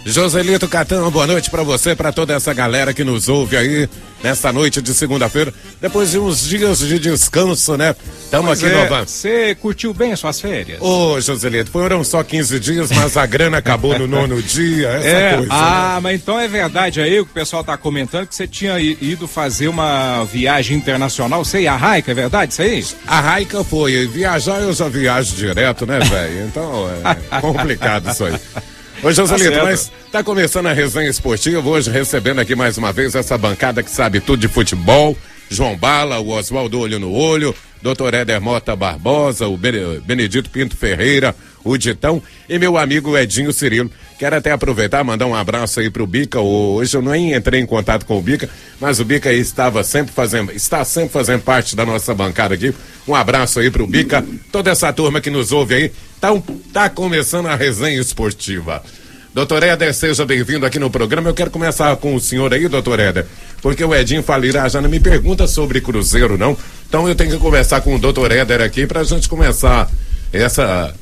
Joselito Catão, boa noite pra você, pra toda essa galera que nos ouve aí nessa noite de segunda-feira, depois de uns dias de descanso, né? Estamos aqui novamente. Você curtiu bem as suas férias? Ô, Joselito, foram só 15 dias, mas a grana acabou no 9º dia, essa coisa. Ah, né? Mas então é verdade aí o que o pessoal tá comentando, que você tinha ido fazer uma viagem internacional, você e a Raica, é verdade isso aí? A Raica foi, viajar eu já viajo direto, né, velho? Então é complicado isso aí. Ô, Joselito, mas tá começando a resenha esportiva, hoje recebendo aqui mais uma vez essa bancada que sabe tudo de futebol, João Bala, o Oswaldo Olho no Olho, Dr. Éder Mota Barbosa, o Benedito Pinto Ferreira, o Ditão e meu amigo Edinho Cirilo. Quero até aproveitar, mandar um abraço aí pro Bica. Hoje eu nem entrei em contato com o Bica, mas o Bica aí está sempre fazendo parte da nossa bancada aqui. Um abraço aí pro Bica, toda essa turma que nos ouve aí. Tá começando a resenha esportiva. Doutor Éder, seja bem-vindo aqui no programa. Eu quero começar com o senhor aí, doutor Éder, porque o Edinho Falirá já não me pergunta sobre Cruzeiro, não. Então eu tenho que conversar com o doutor Éder aqui pra gente começar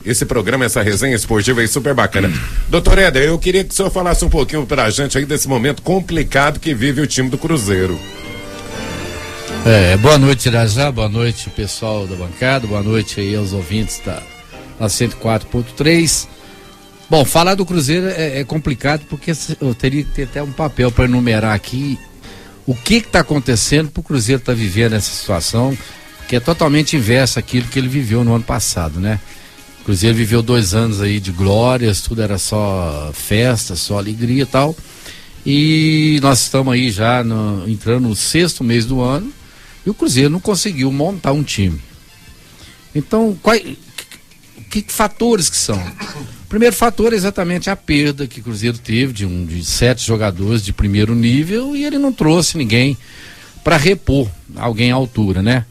esse programa, essa resenha esportiva aí super bacana. Doutor Éder, eu queria que o senhor falasse um pouquinho pra gente aí desse momento complicado que vive o time do Cruzeiro. Boa noite, Irajá, boa noite pessoal da bancada, boa noite aí aos ouvintes da 104.3. Bom, falar do Cruzeiro é complicado porque eu teria que ter até um papel para enumerar aqui o que está acontecendo para o Cruzeiro estar vivendo essa situação, que é totalmente inversa àquilo que ele viveu no ano passado, né? O Cruzeiro viveu 2 anos aí de glórias, tudo era só festa, só alegria e tal, e nós estamos aí já entrando no 6º mês do ano e o Cruzeiro não conseguiu montar um time. Então, que fatores que são? O primeiro fator é exatamente a perda que o Cruzeiro teve de 7 jogadores de primeiro nível e ele não trouxe ninguém para repor alguém à altura, né?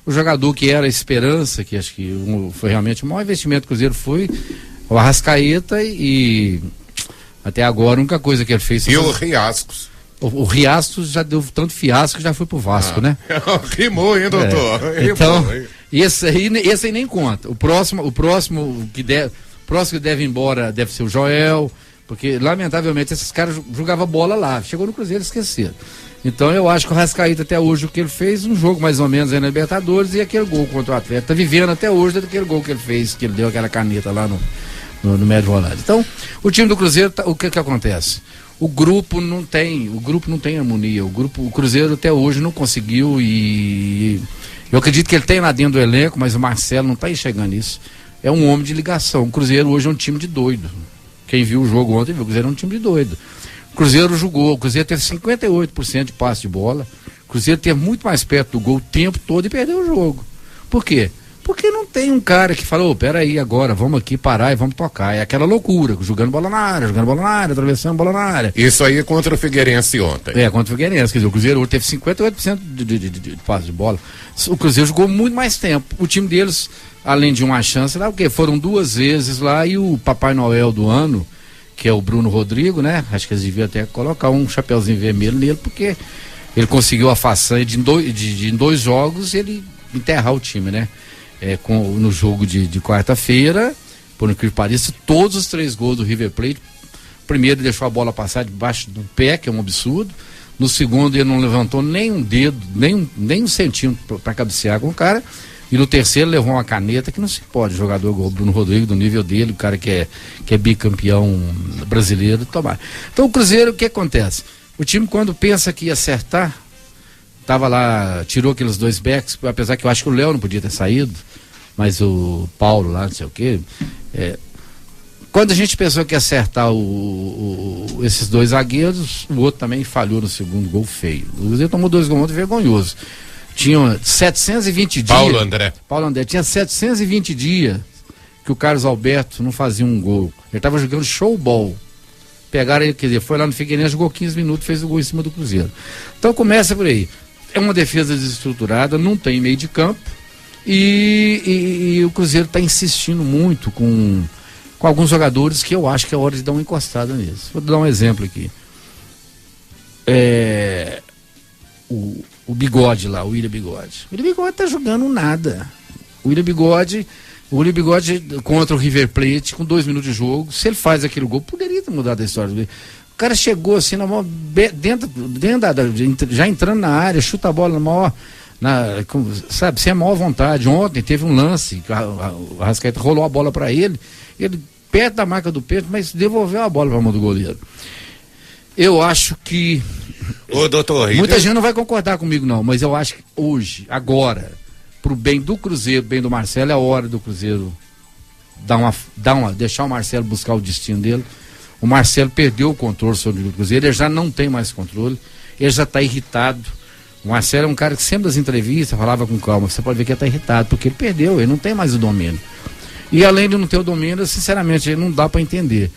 O jogador que era a esperança, que acho que foi realmente o maior investimento do Cruzeiro, foi o Arrascaeta e até agora a única coisa que ele fez... E o Riascos. O Riascos já deu tanto fiasco que já foi pro Vasco, né? Rimou, hein, doutor? Então, esse aí nem conta. O próximo que deve ir embora deve ser o Joel, porque lamentavelmente esses caras jogavam bola lá, chegou no Cruzeiro e esqueceram. Então eu acho que o Arrascaeta até hoje o que ele fez, um jogo mais ou menos aí na Libertadores e aquele gol contra o Atlético, tá vivendo até hoje daquele gol que ele fez, que ele deu aquela caneta lá no médio volante. Então, o time do Cruzeiro, o que acontece? O grupo não tem harmonia, o Cruzeiro até hoje não conseguiu e eu acredito que ele tem lá dentro do elenco, mas o Marcelo não está enxergando isso. É um homem de ligação. O Cruzeiro hoje é um time de doido. Quem viu o jogo ontem viu, o Cruzeiro é um time de doido. O Cruzeiro jogou, o Cruzeiro teve 58% de passe de bola, o Cruzeiro teve muito mais perto do gol o tempo todo e perdeu o jogo. Por quê? Porque não tem um cara que falou, peraí, agora vamos aqui parar e vamos tocar. É aquela loucura, jogando bola na área, atravessando bola na área. Isso aí contra o Figueirense ontem. Contra o Figueirense, quer dizer, o Cruzeiro hoje teve 58% de passe de bola. O Cruzeiro jogou muito mais tempo. O time deles, além de uma chance, lá, porque foram 2 vezes lá e o Papai Noel do ano, que é o Bruno Rodrigo, né? Acho que eles deviam até colocar um chapeuzinho vermelho nele, porque ele conseguiu a façanha de em 2 jogos ele enterrar o time, né? No jogo de quarta-feira, por incrível que pareça, todos os 3 gols do River Plate. Primeiro ele deixou a bola passar debaixo do pé, que é um absurdo. No segundo ele não levantou nem um dedo, nem um centímetro para cabecear com o cara. E no terceiro levou uma caneta, que não se pode jogador igual o Bruno Rodrigo, do nível dele, o cara que é bicampeão brasileiro, tomar. Então o Cruzeiro, o que acontece? O time, quando pensa que ia acertar, tava lá, tirou aqueles 2 backs, apesar que eu acho que o Léo não podia ter saído, mas o Paulo lá, não sei o quê. Quando a gente pensou que ia acertar esses 2 zagueiros, o outro também falhou no segundo gol feio. O Cruzeiro tomou 2 gols muito vergonhosos. Tinha 720 dias. Paulo André. Tinha 720 dias que o Carlos Alberto não fazia um gol. Ele estava jogando showball. Pegaram ele, quer dizer, foi lá no Figueirense, jogou 15 minutos, fez o gol em cima do Cruzeiro. Então começa por aí. É uma defesa desestruturada, não tem meio de campo e o Cruzeiro está insistindo muito com alguns jogadores que eu acho que é hora de dar uma encostada nisso. Vou dar um exemplo aqui. O Bigode lá, o William Bigode. O William Bigode tá jogando nada. O William Bigode O William Bigode contra o River Plate, com 2 minutos de jogo, se ele faz aquele gol, poderia ter mudado a história dele. O cara chegou assim, na maior, já entrando na área, chuta a bola na maior, sabe, sem a maior vontade. Ontem teve um lance, o Arrascaeta rolou a bola para ele perto da marca do pênalti, mas devolveu a bola para a mão do goleiro. Eu acho que... Ô, doutor, muita gente não vai concordar comigo não, mas eu acho que hoje, agora, pro bem do Cruzeiro, bem do Marcelo, é a hora do Cruzeiro deixar o Marcelo buscar o destino dele. O Marcelo perdeu o controle sobre o Cruzeiro, ele já não tem mais controle, ele já está irritado. O Marcelo é um cara que sempre nas entrevistas falava com calma, você pode ver que ele está irritado, porque ele perdeu, ele não tem mais o domínio. E além de não ter o domínio, sinceramente, não dá para entender.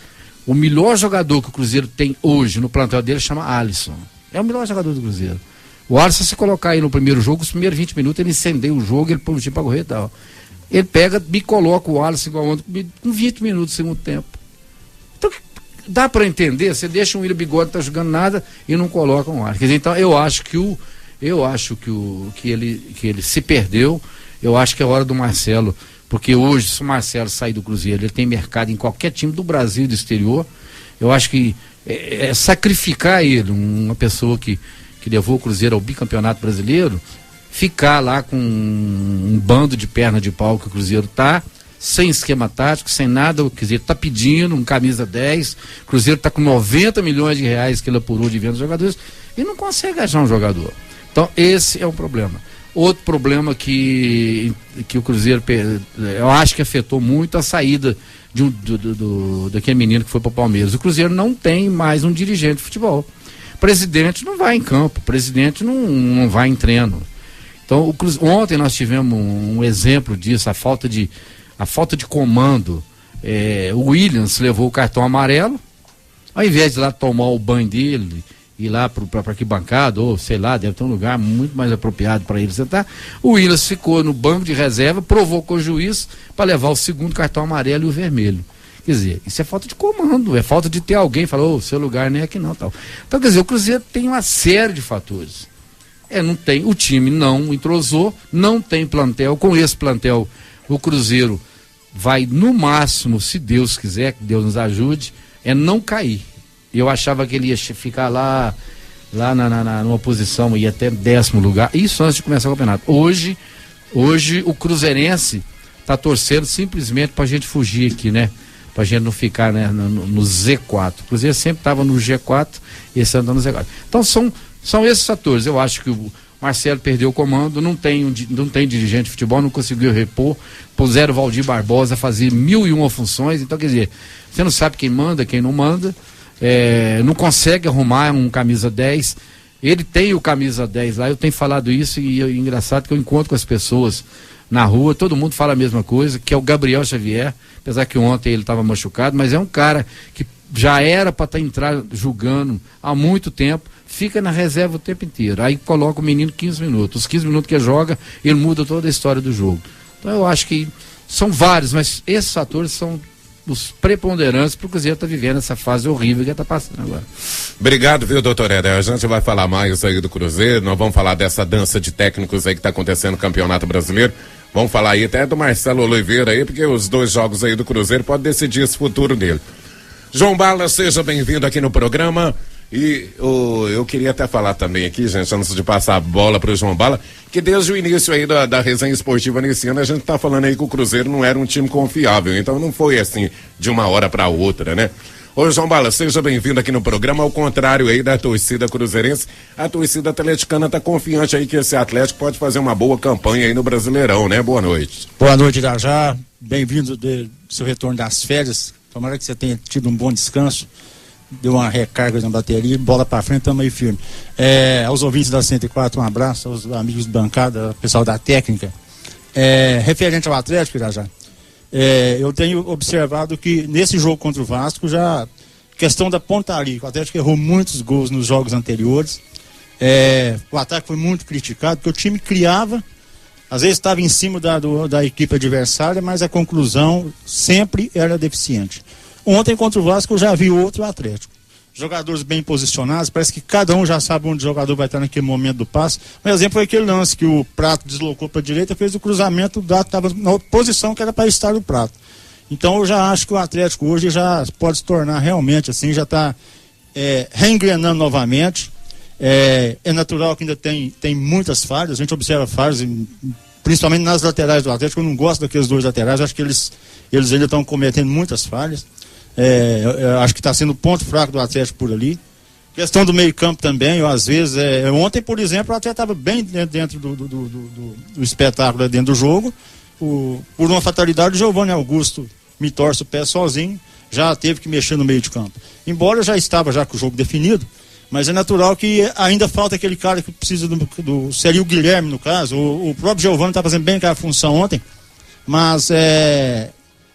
O melhor jogador que o Cruzeiro tem hoje no plantel dele chama Alisson. É o melhor jogador do Cruzeiro. O Alisson, se colocar aí no primeiro jogo, os primeiros 20 minutos, ele incendeia o jogo, ele põe o time pra correr e tal. Ele pega, me coloca o Alisson igual ontem, com 20 minutos do segundo tempo. Então, dá para entender, você deixa o William Bigode, tá jogando nada, e não coloca o Alisson. Quer dizer, então, eu acho que ele se perdeu. Eu acho que é hora do Marcelo, porque hoje, se o Marcelo sair do Cruzeiro, ele tem mercado em qualquer time do Brasil e do exterior. Eu acho que é sacrificar ele, uma pessoa que levou o Cruzeiro ao bicampeonato brasileiro, ficar lá com um bando de perna de pau que o Cruzeiro tá, sem esquema tático, sem nada, quer dizer, tá pedindo um camisa 10, o Cruzeiro tá com 90 milhões de reais que ele apurou de venda de jogadores, e não consegue achar um jogador. Então, esse é um problema. Outro problema que o Cruzeiro, eu acho que afetou muito a saída daquele menino que foi para o Palmeiras. O Cruzeiro não tem mais um dirigente de futebol. O presidente não vai em campo, o presidente não vai em treino. Então, ontem nós tivemos um exemplo disso, a falta de comando. O Williams levou o cartão amarelo, ao invés de ir lá tomar o banho dele, ir lá para arquibancada, ou sei lá, deve ter um lugar muito mais apropriado para ele sentar. O Williams ficou no banco de reserva, provocou o juiz para levar o segundo cartão amarelo e o vermelho. Quer dizer, isso é falta de comando, é falta de ter alguém falou, seu lugar nem é aqui não, tal. Então, quer dizer, o Cruzeiro tem uma série de fatores. O time não entrosou, não tem plantel. Com esse plantel, o Cruzeiro vai, no máximo, se Deus quiser, que Deus nos ajude, não cair. Eu achava que ele ia ficar lá numa posição, ia até 10º lugar, isso antes de começar o campeonato. Hoje o cruzeirense está torcendo simplesmente para a gente fugir aqui, né? Para a gente não ficar, né, no Z4. O Cruzeiro sempre estava no G4 e esse ano está no Z4. Então são esses fatores. Eu acho que o Marcelo perdeu o comando, não tem dirigente de futebol, não conseguiu repor, puseram o Valdir Barbosa a fazer 1001 funções. Então, quer dizer, você não sabe quem manda, quem não manda. Não consegue arrumar um camisa 10. Ele tem o camisa 10 lá, eu tenho falado isso, e é engraçado que eu encontro com as pessoas na rua, todo mundo fala a mesma coisa, que é o Gabriel Xavier, apesar que ontem ele estava machucado, mas é um cara que já era para entrar jogando há muito tempo, fica na reserva o tempo inteiro, aí coloca o menino 15 minutos, os 15 minutos que ele joga, ele muda toda a história do jogo. Então eu acho que são vários, mas esses fatores são os preponderantes para o Cruzeiro estar vivendo essa fase horrível que está passando agora. Obrigado, viu, doutor Edé? A gente vai falar mais aí do Cruzeiro, nós vamos falar dessa dança de técnicos aí que está acontecendo no Campeonato Brasileiro. Vamos falar aí até do Marcelo Oliveira aí, porque os 2 jogos aí do Cruzeiro podem decidir esse futuro dele. João Bala, seja bem-vindo aqui no programa. E eu queria até falar também aqui, gente, antes de passar a bola para o João Bala, que desde o início aí da resenha esportiva nesse ano, a gente tá falando aí que o Cruzeiro não era um time confiável, então não foi assim de uma hora para outra, né? Ô João Bala, seja bem-vindo aqui no programa. Ao contrário aí da torcida cruzeirense, a torcida atleticana tá confiante aí que esse Atlético pode fazer uma boa campanha aí no Brasileirão, né? Boa noite. Boa noite, Irajá. Bem-vindo do seu retorno das férias. Tomara que você tenha tido um bom descanso. Deu uma recarga na bateria, bola pra frente, estamos aí firme. Aos ouvintes da 104, um abraço, aos amigos de bancada, pessoal da técnica. Referente ao Atlético, Irajá, eu tenho observado que nesse jogo contra o Vasco, já questão da pontaria, o Atlético errou muitos gols nos jogos anteriores. O ataque foi muito criticado, porque o time criava, às vezes estava em cima da equipe adversária, mas a conclusão sempre era deficiente. Ontem contra o Vasco eu já vi outro Atlético. jogadores bem posicionados, parece que cada um já sabe onde o jogador vai estar naquele momento do passe. Um exemplo foi aquele lance que o Prato deslocou para a direita, fez o cruzamento, o Dato estava na posição que era para estar o Prato. Então eu já acho que o Atlético hoje já pode se tornar realmente assim, já está reengrenando novamente. É natural que ainda tem muitas falhas, a gente observa falhas, principalmente nas laterais do Atlético. Eu não gosto daqueles dois laterais, acho que eles ainda estão cometendo muitas falhas. Eu acho que está sendo o ponto fraco do Atlético por ali. Questão do meio campo também, às vezes, ontem, por exemplo, o Atlético estava bem dentro do espetáculo, dentro do jogo. Por uma fatalidade, o Giovanni Augusto me torce o pé sozinho, já teve que mexer no meio de campo. Embora já estava já com o jogo definido, mas é natural que ainda falta aquele cara que precisa seria o Guilherme, no caso. O próprio Giovanni está fazendo bem aquela função ontem, mas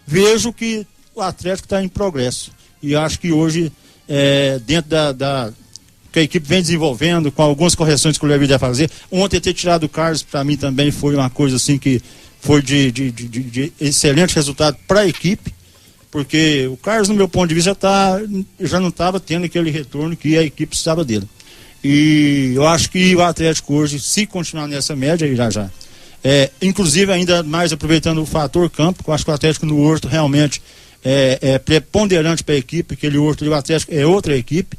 vejo que o Atlético está em progresso. E acho que hoje, dentro que a equipe vem desenvolvendo, com algumas correções que o Levi vai fazer. Ontem ter tirado o Carlos, para mim também foi uma coisa assim que foi de excelente resultado para a equipe, porque o Carlos, no meu ponto de vista, já não estava tendo aquele retorno que a equipe precisava dele. E eu acho que o Atlético hoje, se continuar nessa média, já. Inclusive, ainda mais aproveitando o fator campo, eu acho que o Atlético no Horto realmente é preponderante para a equipe, aquele Horto e o Atlético é outra equipe,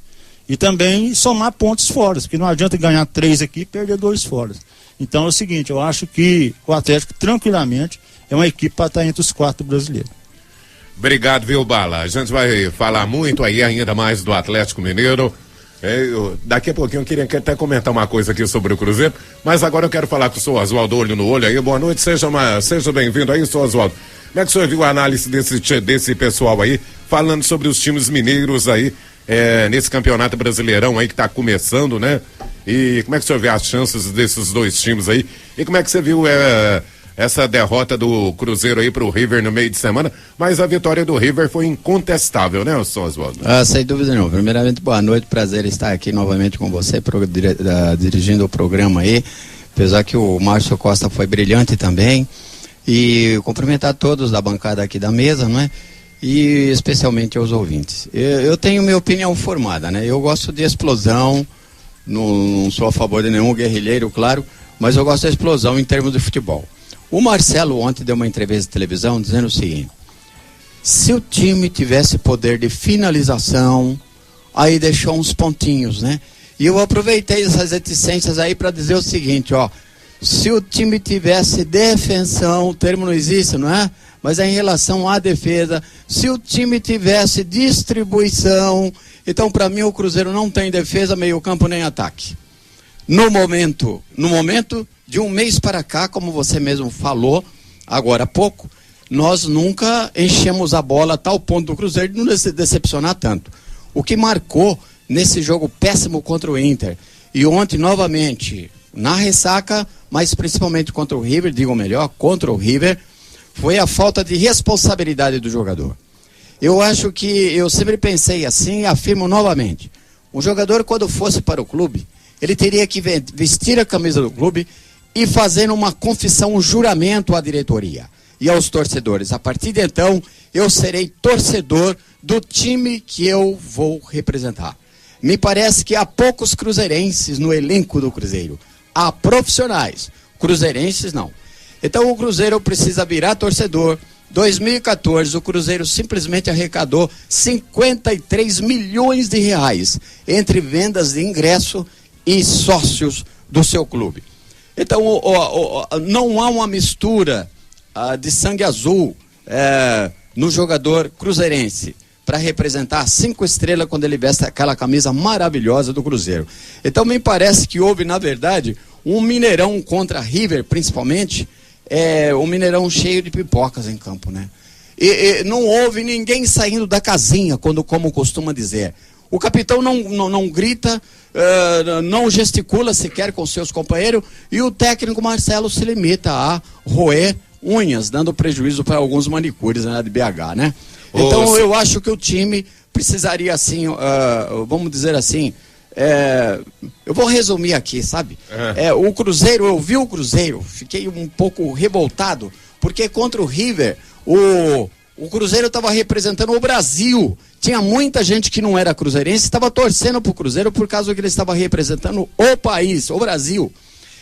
e também somar pontos fora, porque não adianta ganhar 3 aqui e perder 2 fora. Então é o seguinte, eu acho que o Atlético tranquilamente é uma equipe para estar entre os 4 brasileiros. Obrigado, viu, Bala? A gente vai falar muito aí ainda mais do Atlético Mineiro. Daqui a pouquinho eu queria até comentar uma coisa aqui sobre o Cruzeiro, mas agora eu quero falar com o senhor Oswaldo Olho no Olho aí. Boa noite, seja bem-vindo aí, senhor Oswaldo. Como é que o senhor viu a análise desse pessoal aí, falando sobre os times mineiros aí, nesse campeonato brasileirão aí que tá começando, né? E como é que o senhor vê as chances desses 2 times aí? E como é que você viu essa derrota do Cruzeiro aí pro River no meio de semana? Mas a vitória do River foi incontestável, né, senhor Oswaldo? Sem dúvida não. Primeiramente, boa noite, prazer estar aqui novamente com você, dirigindo o programa aí, apesar que o Márcio Costa foi brilhante também, e cumprimentar todos da bancada aqui da mesa, não é? E especialmente aos ouvintes. Eu tenho minha opinião formada, né? Eu gosto de explosão, não sou a favor de nenhum guerrilheiro, claro, mas eu gosto da explosão em termos de futebol. O Marcelo ontem deu uma entrevista de televisão dizendo o seguinte: se o time tivesse poder de finalização, aí deixou uns pontinhos, né? E eu aproveitei essas reticências aí para dizer o seguinte, ó: se o time tivesse defensão, o termo não existe, não é? Mas é em relação à defesa. Se o time tivesse distribuição, então para mim o Cruzeiro não tem defesa, meio campo nem ataque. No momento de um mês para cá, como você mesmo falou agora há pouco, nós nunca enchemos a bola a tal ponto do Cruzeiro de não decepcionar tanto. O que marcou nesse jogo péssimo contra o Inter, e ontem novamente na ressaca, mas principalmente contra o River, digo melhor, contra o River, foi a falta de responsabilidade do jogador. Eu acho que, eu sempre pensei assim e afirmo novamente, o jogador, quando fosse para o clube, ele teria que vestir a camisa do clube e fazer uma confissão, um juramento à diretoria e aos torcedores. A partir de então, eu serei torcedor do time que eu vou representar. Me parece que há poucos cruzeirenses no elenco do Cruzeiro. Há profissionais, cruzeirenses não. Então o Cruzeiro precisa virar torcedor. 2014, o Cruzeiro simplesmente arrecadou 53 milhões de reais entre vendas de ingresso e sócios do seu clube. Então não há uma mistura de sangue azul no jogador cruzeirense para representar 5 estrelas quando ele veste aquela camisa maravilhosa do Cruzeiro. Então me parece que houve, na verdade, um Mineirão contra River, principalmente, um Mineirão cheio de pipocas em campo, né? E não houve ninguém saindo da casinha, como costuma dizer. O capitão não grita, não gesticula sequer com seus companheiros, e o técnico Marcelo se limita a roer unhas, dando prejuízo para alguns manicures, né, de BH, né? Então eu acho que o time precisaria, assim, vamos dizer assim, eu vou resumir aqui, sabe? O Cruzeiro, eu vi o Cruzeiro, fiquei um pouco revoltado, porque contra o River, o O Cruzeiro estava representando o Brasil. Tinha muita gente que não era cruzeirense, estava torcendo pro Cruzeiro por causa que ele estava representando o país, o Brasil.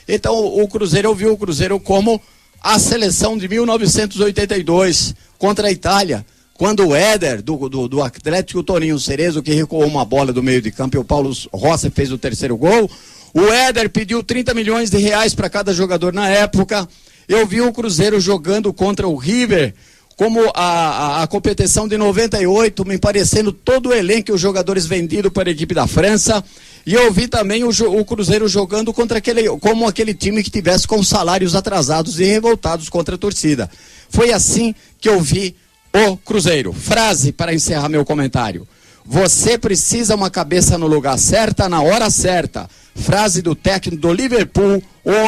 Então o Cruzeiro, eu vi o Cruzeiro como a seleção de 1982 contra a Itália, quando o Éder, do Atlético, o Toninho Cerezo, que recuou uma bola do meio de campo e o Paulo Rossi fez o terceiro gol. O Éder pediu 30 milhões de reais para cada jogador na época. Eu vi o Cruzeiro jogando contra o River, como a competição de 98, me parecendo todo o elenco e os jogadores vendidos para a equipe da França. E eu vi também o Cruzeiro jogando contra como aquele time que tivesse com salários atrasados e revoltados contra a torcida. Foi assim que eu vi o Cruzeiro. Frase para encerrar meu comentário: você precisa uma cabeça no lugar certa, na hora certa. Frase do técnico do Liverpool,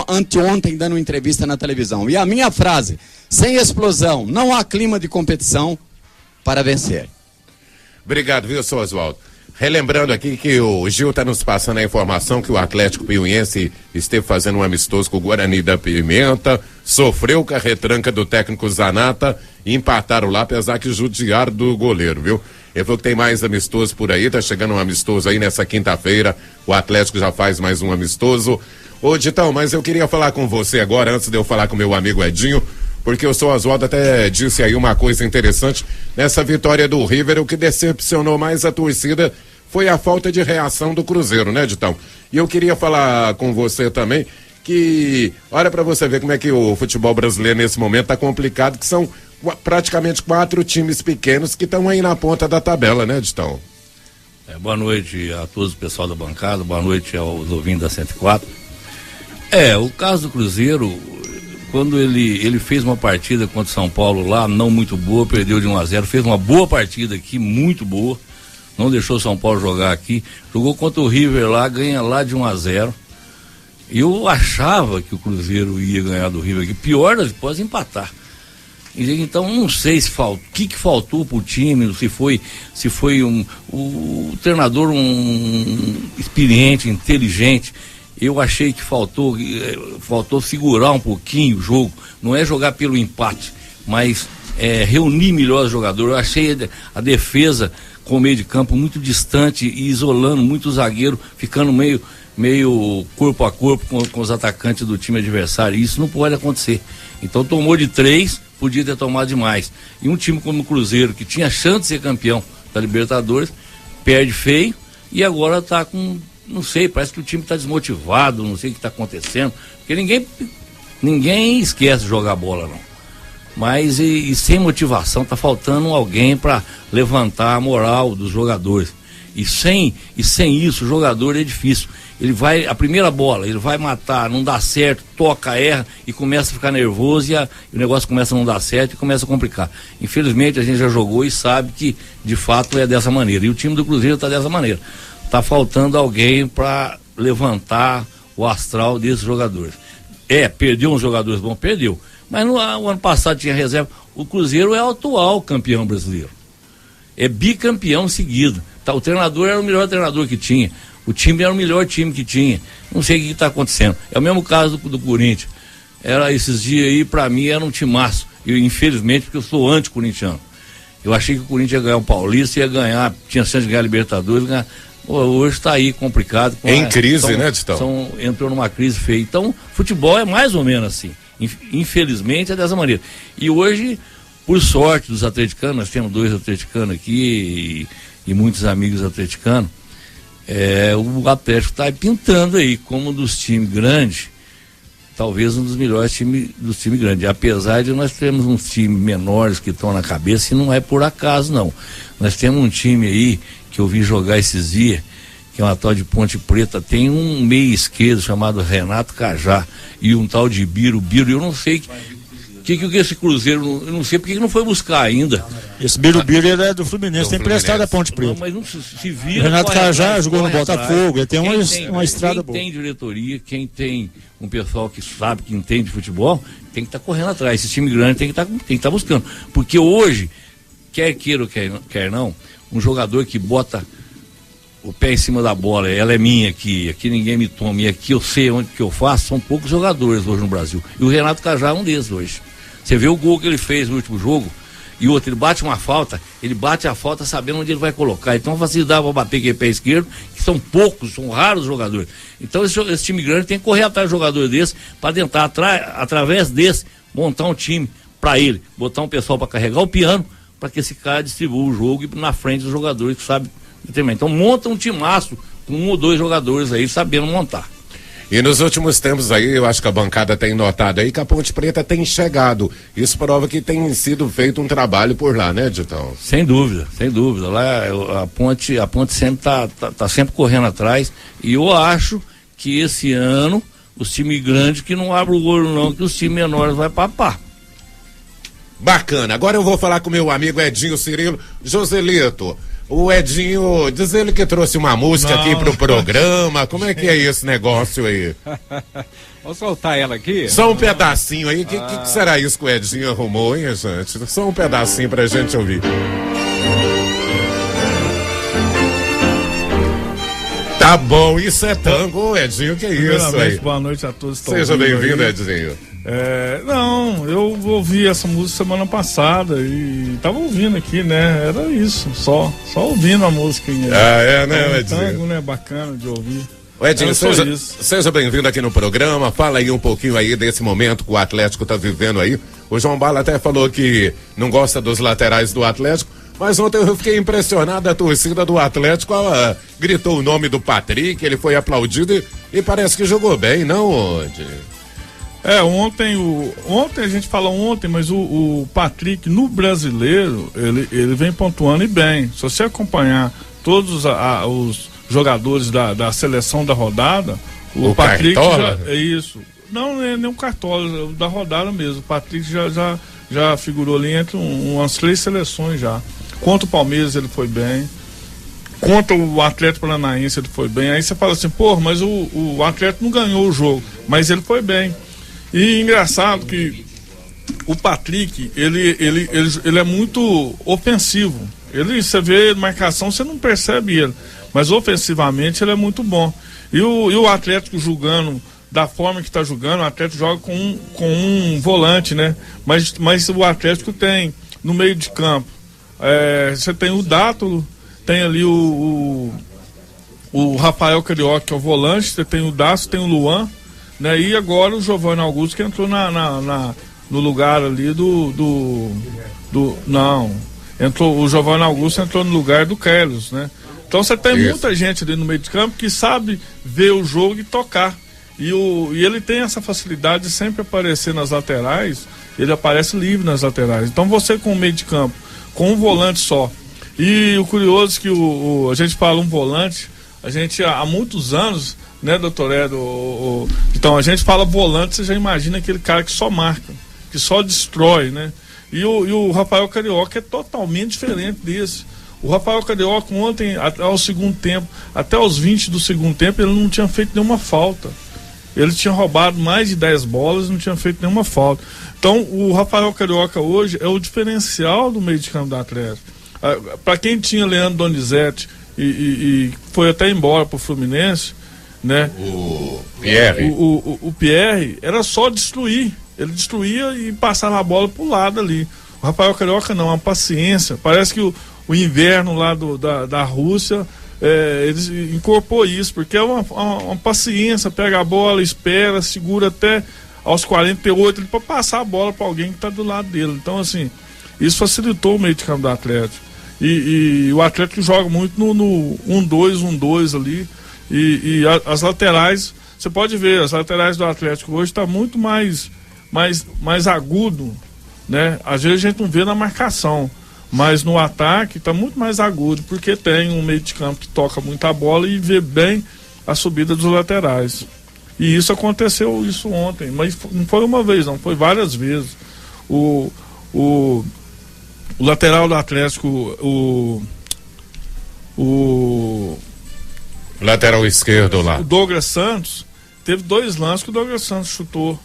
anteontem, dando entrevista na televisão. E a minha frase: sem explosão, não há clima de competição para vencer. Obrigado, viu, seu Oswaldo? Relembrando aqui que o Gil está nos passando a informação que o Atlético Piauiense esteve fazendo um amistoso com o Guarani da Pimenta, sofreu com a retranca do técnico Zanata e empataram lá, apesar que judiaram do goleiro, viu? Ele falou que tem mais amistoso por aí, tá chegando um amistoso aí nessa quinta-feira, o Atlético já faz mais um amistoso. Ô, Ditão, mas eu queria falar com você agora, antes de eu falar com meu amigo Edinho, porque o seu Oswaldo até disse aí uma coisa interessante, nessa vitória do River, o que decepcionou mais a torcida foi a falta de reação do Cruzeiro, né, Ditão? E eu queria falar com você também que, olha pra você ver como é que o futebol brasileiro nesse momento tá complicado, que são praticamente 4 times pequenos que estão aí na ponta da tabela, né, Ditão? Boa noite a todos o pessoal da bancada, boa noite aos ouvintes da 104. O caso do Cruzeiro, quando ele fez uma partida contra o São Paulo lá, não muito boa, perdeu de 1-0, fez uma boa partida aqui, muito boa, não deixou o São Paulo jogar aqui, jogou contra o River lá, ganha lá de 1-0. Eu achava que o Cruzeiro ia ganhar do River aqui, pior das hipóteses, empatar. Então não sei o que faltou pro time, se foi o treinador experiente, inteligente. Eu achei que faltou segurar um pouquinho o jogo, não é jogar pelo empate, mas reunir melhor os jogadores. Eu achei a defesa com o meio de campo muito distante e isolando muito o zagueiro, ficando meio corpo a corpo com os atacantes do time adversário. Isso não pode acontecer. Então tomou de 3, podia ter tomado de mais. E um time como o Cruzeiro, que tinha chance de ser campeão da Libertadores, perde feio e agora tá com, não sei, parece que o time tá desmotivado, não sei o que tá acontecendo, porque ninguém esquece de jogar bola, não. Mas e sem motivação, tá faltando alguém para levantar a moral dos jogadores. E sem isso, o jogador é difícil. Ele vai, a primeira bola, ele vai matar, não dá certo, toca, erra e começa a ficar nervoso e o negócio começa a não dar certo e começa a complicar. Infelizmente a gente já jogou e sabe que de fato é dessa maneira. E o time do Cruzeiro está dessa maneira. Tá faltando alguém para levantar o astral desses jogadores. Perdeu uns jogadores bons, perdeu. Mas o ano passado tinha reserva. O Cruzeiro é o atual campeão brasileiro. É bicampeão seguido. O treinador era o melhor treinador que tinha. O time era o melhor time que tinha. Não sei o que está acontecendo. É o mesmo caso do Corinthians. Esses dias aí, para mim, era um timaço. Infelizmente, porque eu sou anti-corintiano. Eu achei que o Corinthians ia ganhar o Paulista, ia ganhar, tinha chance de ganhar a Libertadores. Hoje está aí complicado. Em crise, né, Titão? Entrou numa crise feia. Então, futebol é mais ou menos assim. Infelizmente é dessa maneira. E hoje, por sorte dos atleticanos, nós temos 2 atleticanos aqui e muitos amigos atleticanos, o Atlético está pintando aí como um dos times grandes, talvez um dos melhores dos times grandes, apesar de nós termos uns times menores que estão na cabeça, e não é por acaso não. Nós temos um time aí que eu vi jogar esses dias, que é uma tal de Ponte Preta, tem um meio esquerdo chamado Renato Cajá e um tal de Biro, eu não sei que esse Cruzeiro, eu não sei porque que não foi buscar ainda. Esse Biro é do Fluminense, tem emprestado a Ponte Preta. Não, mas não se vira. O Renato Cajá jogou no Botafogo, ele tem uma estrada boa. Quem tem diretoria, quem tem um pessoal que sabe, que entende de futebol, tem que estar correndo atrás. Esse time grande tem que estar buscando. Porque hoje, quer queira ou quer não, um jogador que bota o pé em cima da bola, ela é minha aqui ninguém me toma, e aqui eu sei onde que eu faço, são poucos jogadores hoje no Brasil. E o Renato Cajá é um desses hoje. Você vê o gol que ele fez no último jogo, E outro, ele bate uma falta, ele bate a falta sabendo onde ele vai colocar. Então, facilidade para bater aquele pé esquerdo, que são poucos, são raros jogadores. Então, esse time grande tem que correr atrás de jogador desse, para tentar, através desse, montar um time para ele, botar um pessoal para carregar o piano, para que esse cara distribua o jogo e na frente dos jogadores que sabem determinar. Então, monta um timaço com 1 ou 2 jogadores aí, sabendo montar. E nos últimos tempos aí, eu acho que a bancada tem notado aí que a Ponte Preta tem chegado. Isso prova que tem sido feito um trabalho por lá, né, Ditão? Sem dúvida, sem dúvida. Lá a Ponte sempre tá sempre correndo atrás. E eu acho que esse ano, os times grandes que não abrem o olho não, que os times menores vai papar. Bacana. Agora eu vou falar com meu amigo Edinho Cirilo. Joselito, o Edinho, diz ele que trouxe uma música aqui pro programa. Como é que é esse negócio aí? Vou soltar ela aqui. Só um pedacinho aí. Que será isso que o Edinho arrumou, hein, gente? Só um pedacinho pra gente ouvir. Tá bom, isso é tango, Edinho, que isso aí? Boa noite a todos. Seja bem-vindo, Edinho. Não, eu ouvi essa música semana passada e tava ouvindo aqui, né? Era isso, só ouvindo a música. Né, Edinho? Tango, né? Bacana de ouvir. Edinho, seja bem-vindo aqui no programa. Fala aí um pouquinho aí desse momento que o Atlético tá vivendo aí. O João Bala até falou que não gosta dos laterais do Atlético, mas ontem eu fiquei impressionado, a torcida do Atlético gritou o nome do Patrick, ele foi aplaudido e parece que jogou bem, não, Edinho? Ontem a gente falou ontem, mas o Patrick no Brasileiro, ele vem pontuando e bem. Se você acompanhar todos os jogadores da seleção da rodada, o Patrick Cartola? É isso. Não é nem um Cartola, da rodada mesmo. O Patrick já figurou ali entre umas 3 seleções já. Contra o Palmeiras ele foi bem. Contra o Atlético Paranaense ele foi bem. Aí você fala assim, mas o Atlético não ganhou o jogo, mas ele foi bem. E engraçado que o Patrick, ele é muito ofensivo. Você vê marcação, você não percebe ele. Mas ofensivamente ele é muito bom. E o Atlético jogando da forma que está jogando, o Atlético joga com um volante, né? Mas o Atlético tem no meio de campo. Você tem o Dátolo, tem ali o Rafael Carioca, que é o volante, você tem o Dácio, tem o Luan. Né? E agora o Giovanni Augusto que entrou no lugar ali o Giovanni Augusto entrou no lugar do Carlos, né? Então você tem muita gente ali no meio de campo que sabe ver o jogo e tocar. E ele tem essa facilidade de sempre aparecer nas laterais, ele aparece livre nas laterais. Então você com o meio de campo, com um volante só. E o curioso é que a gente fala um volante, a gente há muitos anos, né, doutor Edo? Então a gente fala volante, você já imagina aquele cara que só marca, que só destrói, né? E o Rafael Carioca é totalmente diferente desse. O Rafael Carioca ontem, ao segundo tempo, até os 20 do segundo tempo, ele não tinha feito nenhuma falta. Ele tinha roubado mais de 10 bolas e não tinha feito nenhuma falta. Então o Rafael Carioca hoje é o diferencial do meio de campo do Atlético. Para quem tinha Leandro Donizete e foi até embora pro Fluminense, né? O Pierre. O Pierre era só destruir. Ele destruía e passava a bola pro lado ali. O Rafael Carioca não, a paciência. Parece que o inverno lá da Rússia, ele incorporou isso, porque é uma paciência. Pega a bola, espera, segura até aos 48 para passar a bola para alguém que está do lado dele. Então, assim, isso facilitou o meio de campo do Atlético. E o Atlético joga muito no 1-2 ali. E as laterais, você pode ver, as laterais do Atlético hoje está muito mais agudo, né? Às vezes a gente não vê na marcação, mas no ataque está muito mais agudo, porque tem um meio de campo que toca muita bola e vê bem a subida dos laterais. E isso aconteceu ontem, mas não foi uma vez, não, foi várias vezes. O lateral do Atlético, o lateral esquerdo lá, o Douglas Santos, teve 2 lances que o Douglas Santos chutou.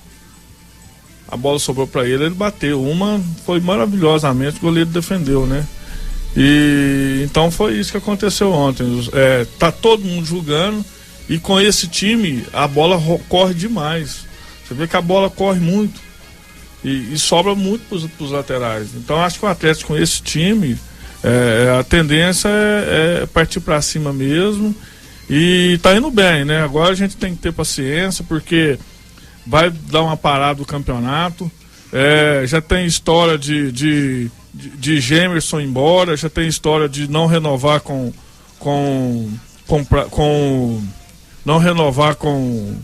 A bola sobrou para ele bateu. Uma foi maravilhosamente, o goleiro defendeu, né? E então foi isso que aconteceu ontem. Tá todo mundo jogando e com esse time a bola corre demais. Você vê que a bola corre muito. E sobra muito para os laterais. Então acho que o Atlético com esse time, a tendência é partir para cima mesmo. E tá indo bem, né? Agora a gente tem que ter paciência, porque vai dar uma parada do campeonato. Já tem história de Gemerson embora, já tem história de não renovar não renovar com.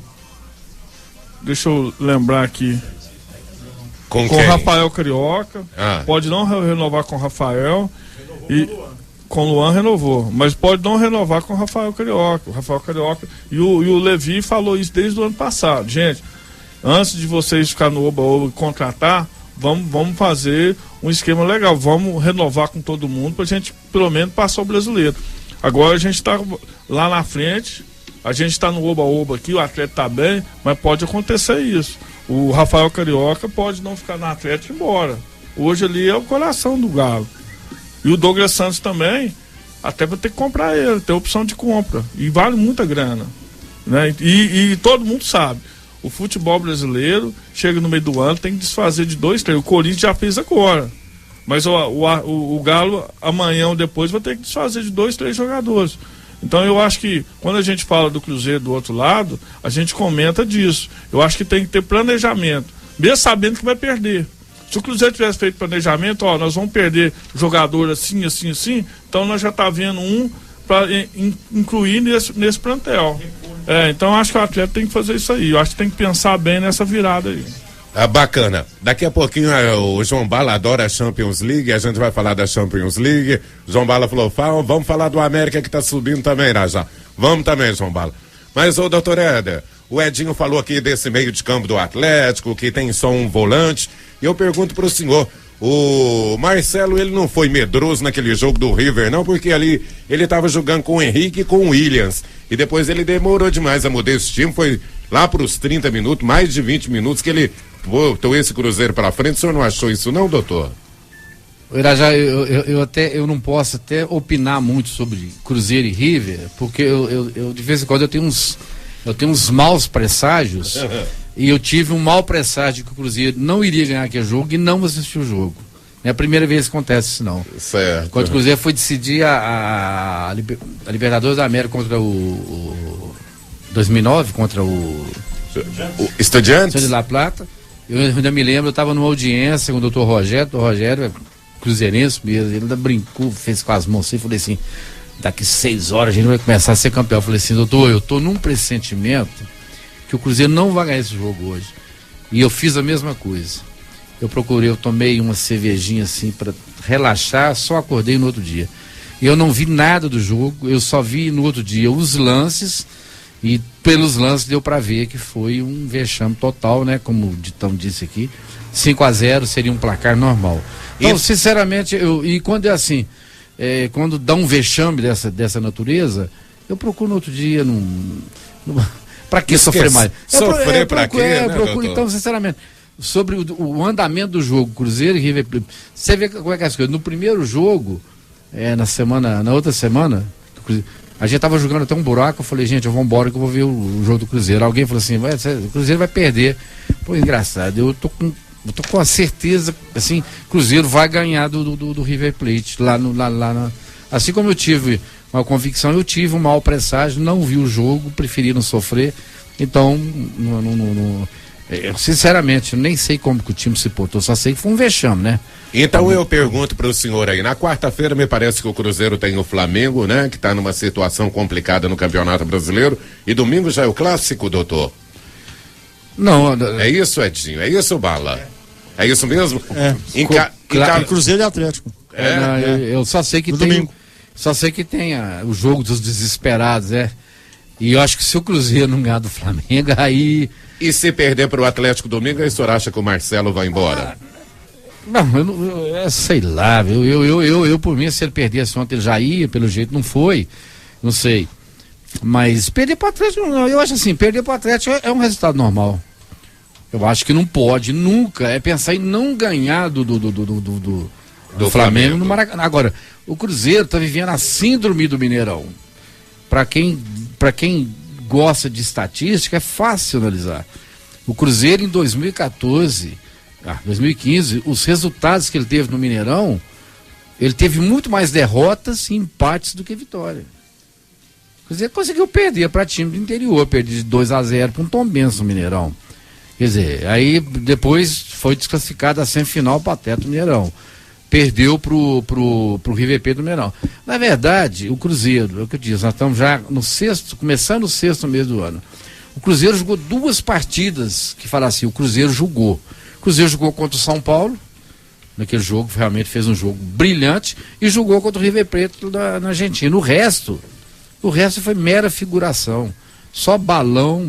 Deixa eu lembrar aqui. Com o Rafael Carioca. Pode não renovar com o Rafael. E com o Luan renovou. Mas pode não renovar com o Rafael Carioca. O Rafael Carioca. E o Levi falou isso desde o ano passado. Gente, antes de vocês ficarem no Oba-Oba e contratar, vamos fazer um esquema legal. Vamos renovar com todo mundo pra gente, pelo menos, passar o brasileiro. Agora a gente tá lá na frente. A gente está no Oba-Oba aqui, o Atlético está bem, mas pode acontecer isso. O Rafael Carioca pode não ficar no Atlético e ir embora. Hoje ali é o coração do Galo. E o Douglas Santos também, até vai ter que comprar ele, tem opção de compra. E vale muita grana. Né? E todo mundo sabe, o futebol brasileiro chega no meio do ano, tem que desfazer de 2, 3. O Corinthians já fez agora. Mas o Galo, amanhã ou depois, vai ter que desfazer de 2, 3 jogadores. Então eu acho que quando a gente fala do Cruzeiro do outro lado, a gente comenta disso. Eu acho que tem que ter planejamento, mesmo sabendo que vai perder. Se o Cruzeiro tivesse feito planejamento, nós vamos perder jogador assim, assim, assim, então nós já está vendo para incluir nesse plantel. Então eu acho que o atleta tem que fazer isso aí. Eu acho que tem que pensar bem nessa virada aí. Bacana. Daqui a pouquinho o João Bala adora a Champions League, a gente vai falar da Champions League. João Bala falou, vamos falar do América que tá subindo também, Rajá. Vamos também, João Bala. Mas, doutor Éder, o Edinho falou aqui desse meio de campo do Atlético, que tem só um volante, e eu pergunto pro senhor, o Marcelo, ele não foi medroso naquele jogo do River, não, porque ali ele tava jogando com o Henrique e com o Williams, e depois ele demorou demais a mudar esse time, foi lá pros 30 minutos, mais de 20 minutos que ele botou esse Cruzeiro pra frente. O senhor não achou isso não, doutor? Irajá, eu não posso até opinar muito sobre Cruzeiro e River, porque eu de vez em quando eu tenho uns maus presságios. E eu tive um mau presságio que o Cruzeiro não iria ganhar aquele jogo e não assistiu o jogo. Não é a primeira vez que acontece isso, não. Certo. Quando o Cruzeiro foi decidir a Libertadores da América contra o 2009, contra o Estudiantes de La Plata, eu ainda me lembro, eu estava numa audiência com o doutor Rogério é cruzeirense mesmo, ele ainda brincou, fez com as mãos assim, falei assim, daqui 6 horas a gente vai começar a ser campeão. Eu falei assim, doutor, eu tô num pressentimento que o Cruzeiro não vai ganhar esse jogo hoje. E eu fiz a mesma coisa. Eu tomei uma cervejinha assim para relaxar, só acordei no outro dia. E eu não vi nada do jogo, eu só vi no outro dia os lances, e pelos lances deu para ver que foi um vexame total, né? Como o Ditão disse aqui, 5-0 seria um placar normal. Então, sinceramente, e quando é assim, quando dá um vexame dessa natureza, eu procuro no outro dia, para que sofrer mais? Sofrer para quê, né, procuro, então, sinceramente, sobre o andamento do jogo, Cruzeiro e River, você vê como é que é as coisas. No primeiro jogo, na outra semana, a gente tava jogando até um buraco, eu falei, gente, eu vou embora que eu vou ver o jogo do Cruzeiro. Alguém falou assim, o Cruzeiro vai perder. Pô, engraçado, eu tô com a certeza, assim, Cruzeiro vai ganhar do River Plate, assim como eu tive uma convicção, eu tive um mau presságio, não vi o jogo, preferi não sofrer, então, sinceramente, eu nem sei como que o time se portou, só sei que foi um vexame, né? Então eu pergunto para o senhor aí, na quarta-feira me parece que o Cruzeiro tem o Flamengo, né? Que está numa situação complicada no Campeonato Brasileiro, e domingo já é o clássico, doutor? Não. É isso, Edinho? É isso, Bala? É isso mesmo? Cruzeiro e Atlético. Eu só sei que no tem. Domingo. Só sei que tem o jogo dos desesperados, E eu acho que se o Cruzeiro não ganhar do Flamengo, aí. E se perder para o Atlético domingo, aí o senhor acha que o Marcelo vai embora? Não, sei lá, eu por mim, se ele perdesse ontem, ele já ia, pelo jeito não foi, não sei. Mas perder para o Atlético, eu acho assim, perder para o Atlético é um resultado normal. Eu acho que não pode, nunca, pensar em não ganhar do Flamengo no Maracanã. Agora, o Cruzeiro está vivendo a síndrome do Mineirão. Para quem gosta de estatística, é fácil analisar. O Cruzeiro em 2014 2015, os resultados que ele teve no Mineirão, ele teve muito mais derrotas e empates do que vitória. Quer dizer, conseguiu perder para time do interior, perdeu de 2-0 para um Tombense no Mineirão. Quer dizer, aí depois foi desclassificado a semifinal para o Atlético Mineirão. Perdeu pro River Plate do Mineirão. Na verdade, o Cruzeiro, é o que eu disse, nós estamos já no sexto, começando o sexto mês do ano. O Cruzeiro jogou 2 partidas que fala assim, o Cruzeiro jogou. O Cruzeiro jogou contra o São Paulo, naquele jogo, realmente fez um jogo brilhante, e jogou contra o River Plate na Argentina. O resto foi mera figuração. Só balão,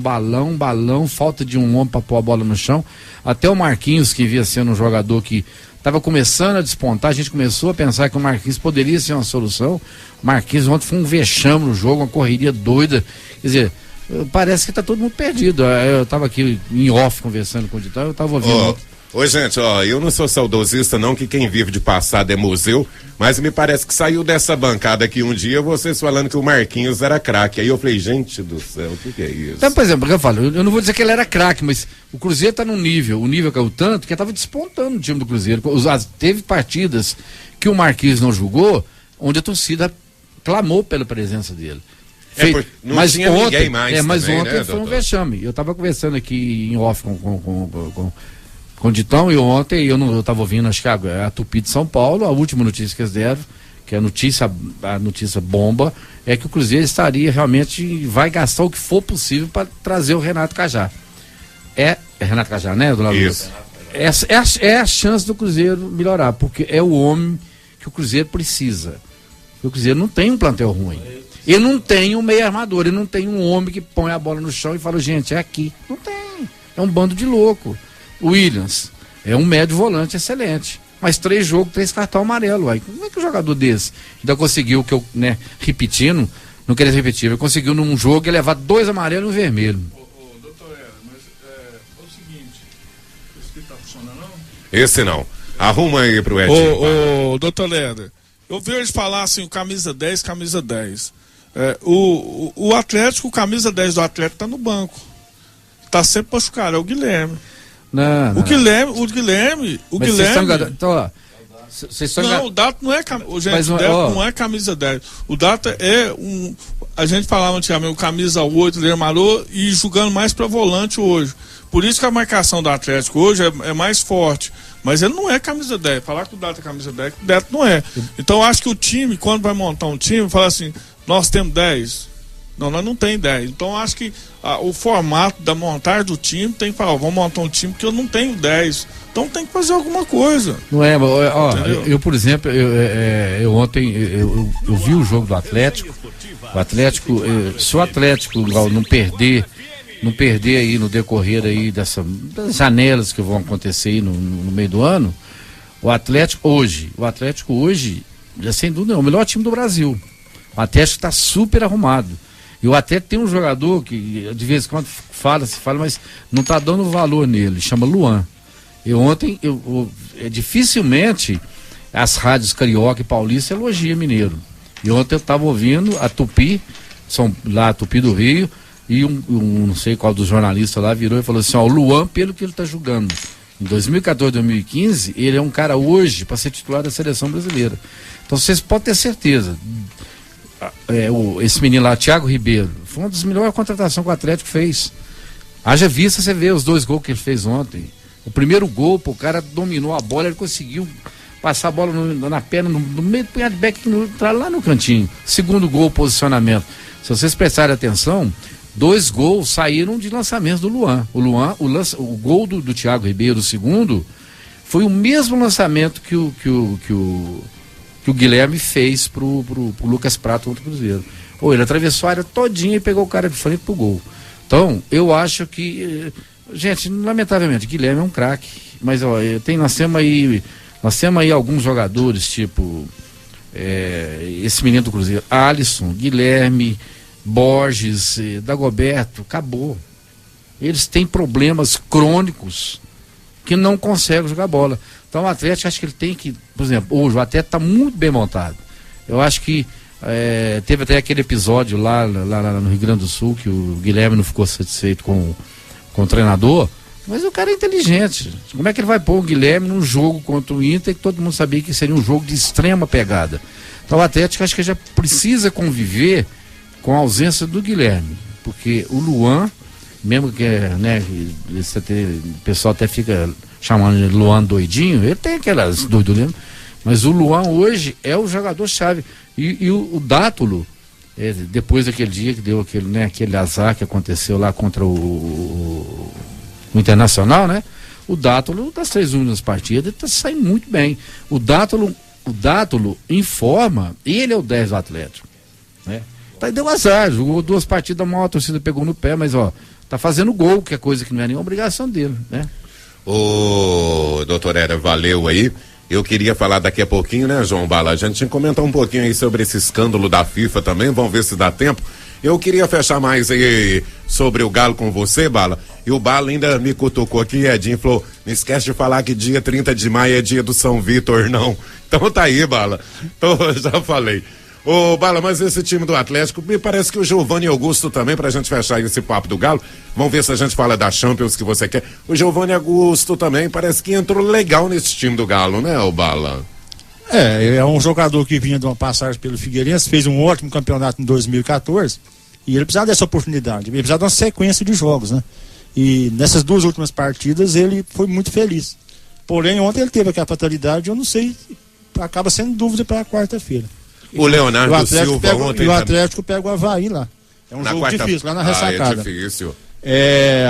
falta de um homem para pôr a bola no chão. Até o Marquinhos, que via sendo um jogador que estava começando a despontar, a gente começou a pensar que o Marquinhos poderia ser uma solução. O Marquinhos ontem foi um vexame no jogo, uma correria doida. Quer dizer, parece que está todo mundo perdido. Eu estava aqui em off conversando com o Ditão, eu estava ouvindo. Ô, gente, eu não sou saudosista não, que quem vive de passado é museu, mas me parece que saiu dessa bancada aqui um dia vocês falando que o Marquinhos era craque. Aí eu falei, gente do céu, o que é isso? Então, por exemplo, eu falo, eu não vou dizer que ele era craque, mas o Cruzeiro está num nível, o nível caiu tanto que estava despontando o time do Cruzeiro. Teve partidas que o Marquinhos não jogou, onde a torcida clamou pela presença dele. Não mas tinha ontem, ninguém mais mas também, ontem né, foi um vexame. Eu estava conversando aqui em off com o Ditão, e ontem eu estava ouvindo, acho que a Tupi de São Paulo, a última notícia que eles deram, que a notícia bomba, é que o Cruzeiro estaria realmente, vai gastar o que for possível para trazer o Renato Cajá. É Renato Cajá, né, Dona Isso. É a chance do Cruzeiro melhorar, porque é o homem que o Cruzeiro precisa. O Cruzeiro não tem um plantel ruim. Ele não tem um meio armador, ele não tem um homem que põe a bola no chão e fala, gente, é aqui. Não tem. É um bando de louco. O Williams é um médio volante excelente, mas 3 jogos, 3 cartão amarelo. Aí, como é que um jogador desse ainda conseguiu, que eu, repetindo, não queria repetir, ele conseguiu num jogo levar 2 amarelos e um vermelho. Doutor Era, mas é o seguinte, esse aqui tá funcionando não? Esse não. Arruma aí pro Edinho. Doutor Leda, eu vi eles falar assim, camisa 10, camisa 10. O Atlético, o camisa 10 do Atlético tá no banco. Tá sempre machucado, é o Guilherme. Não. O Guilherme. Então, ó, o Data não é não é camisa 10. O Data é a gente falava antigamente, o camisa 8, ele armador e jogando mais para volante hoje. Por isso que a marcação do Atlético hoje é mais forte. Mas ele não é camisa 10. Falar que o Data é camisa 10, o Data não é. Então eu acho que o time, quando vai montar um time, fala assim, nós temos 10. Não, nós não tem 10. Então acho que o formato da montagem do time tem que falar, vamos montar um time que eu não tenho 10. Então tem que fazer alguma coisa. Não é, eu por exemplo, eu ontem eu vi o jogo do Atlético. O Atlético, se o Atlético não perder aí no decorrer aí das janelas que vão acontecer aí no meio do ano, o Atlético hoje, sem dúvida, é o melhor time do Brasil. O Atlético está super arrumado. E o Atlético tem um jogador que de vez em quando se fala, mas não está dando valor nele, chama Luan. Ontem, dificilmente as rádios carioca e paulista elogiam Mineiro. E ontem eu estava ouvindo a Tupi, a Tupi do Rio, e não sei qual dos jornalistas lá virou e falou assim, o Luan, pelo que ele está jogando em 2014, 2015, ele é um cara hoje para ser titular da seleção brasileira. Então vocês podem ter certeza. Esse menino lá, Thiago Ribeiro, foi uma das melhores contratações que o Atlético fez. Haja vista, você vê os 2 gols que ele fez ontem. O primeiro gol, o cara dominou a bola, ele conseguiu passar a bola na perna, no meio do punhado de back, lá no cantinho. Segundo gol, posicionamento. Se vocês prestarem atenção, 2 gols saíram de lançamentos do Luan. O gol do Thiago Ribeiro, o segundo, foi o mesmo lançamento que o Guilherme fez pro Lucas Prato contra o Cruzeiro. Ele atravessou a área todinha e pegou o cara de frente pro gol. Então, eu acho que, gente, lamentavelmente, Guilherme é um craque, mas nós temos aí alguns jogadores, tipo esse menino do Cruzeiro, Alisson, Guilherme, Borges, Dagoberto, acabou. Eles têm problemas crônicos que não conseguem jogar bola. Então o Atlético, acho que ele tem que, por exemplo, hoje o Atlético está muito bem montado. Eu acho que teve até aquele episódio lá no Rio Grande do Sul, que o Guilherme não ficou satisfeito com o treinador, Mas o cara é inteligente. Como é que ele vai pôr o Guilherme num jogo contra o Inter que todo mundo sabia que seria um jogo de extrema pegada? Então o Atlético acho que já precisa conviver com a ausência do Guilherme, porque o Luan, mesmo que, né, o pessoal até fica chamando de Luan doidinho, ele tem aquelas doiduras, mas o Luan hoje é o jogador-chave. E o Dátulo, depois daquele dia que deu aquele azar que aconteceu lá contra o Internacional, né? O Dátulo, das 3 últimas partidas, ele está saindo muito bem. O Dátulo informa, e ele é o 10 do Atlético, né? Tá, deu azar, jogou 2 partidas mal, a torcida pegou no pé, mas ó, tá fazendo gol, que é coisa que não é nenhuma obrigação dele, né? Ô, doutor Era, valeu aí. Eu queria falar daqui a pouquinho, né, João Bala? A gente tinha que comentar um pouquinho aí sobre esse escândalo da FIFA também, vamos ver se dá tempo. Eu queria fechar mais aí sobre o Galo com você, Bala. E o Bala ainda me cutucou aqui, Edinho, falou, não esquece de falar que dia 30 de maio é dia do São Vítor, não. Então tá aí, Bala. Então, já falei. Ô, Bala, mas esse time do Atlético, me parece que o Giovanni Augusto também, pra gente fechar esse papo do Galo, vamos ver se a gente fala da Champions que você quer. O Giovanni Augusto também parece que entrou legal nesse time do Galo, né, ô Bala? É um jogador que vinha de uma passagem pelo Figueirense, fez um ótimo campeonato em 2014, e ele precisava dessa oportunidade, ele precisava de uma sequência de jogos, né? E nessas 2 últimas partidas ele foi muito feliz. Porém, ontem ele teve aquela fatalidade, eu não sei, acaba sendo dúvida para quarta-feira. O Leonardo Silva ontem. E o Atlético pega o Avaí lá. É um jogo difícil, lá na ressacada. É difícil.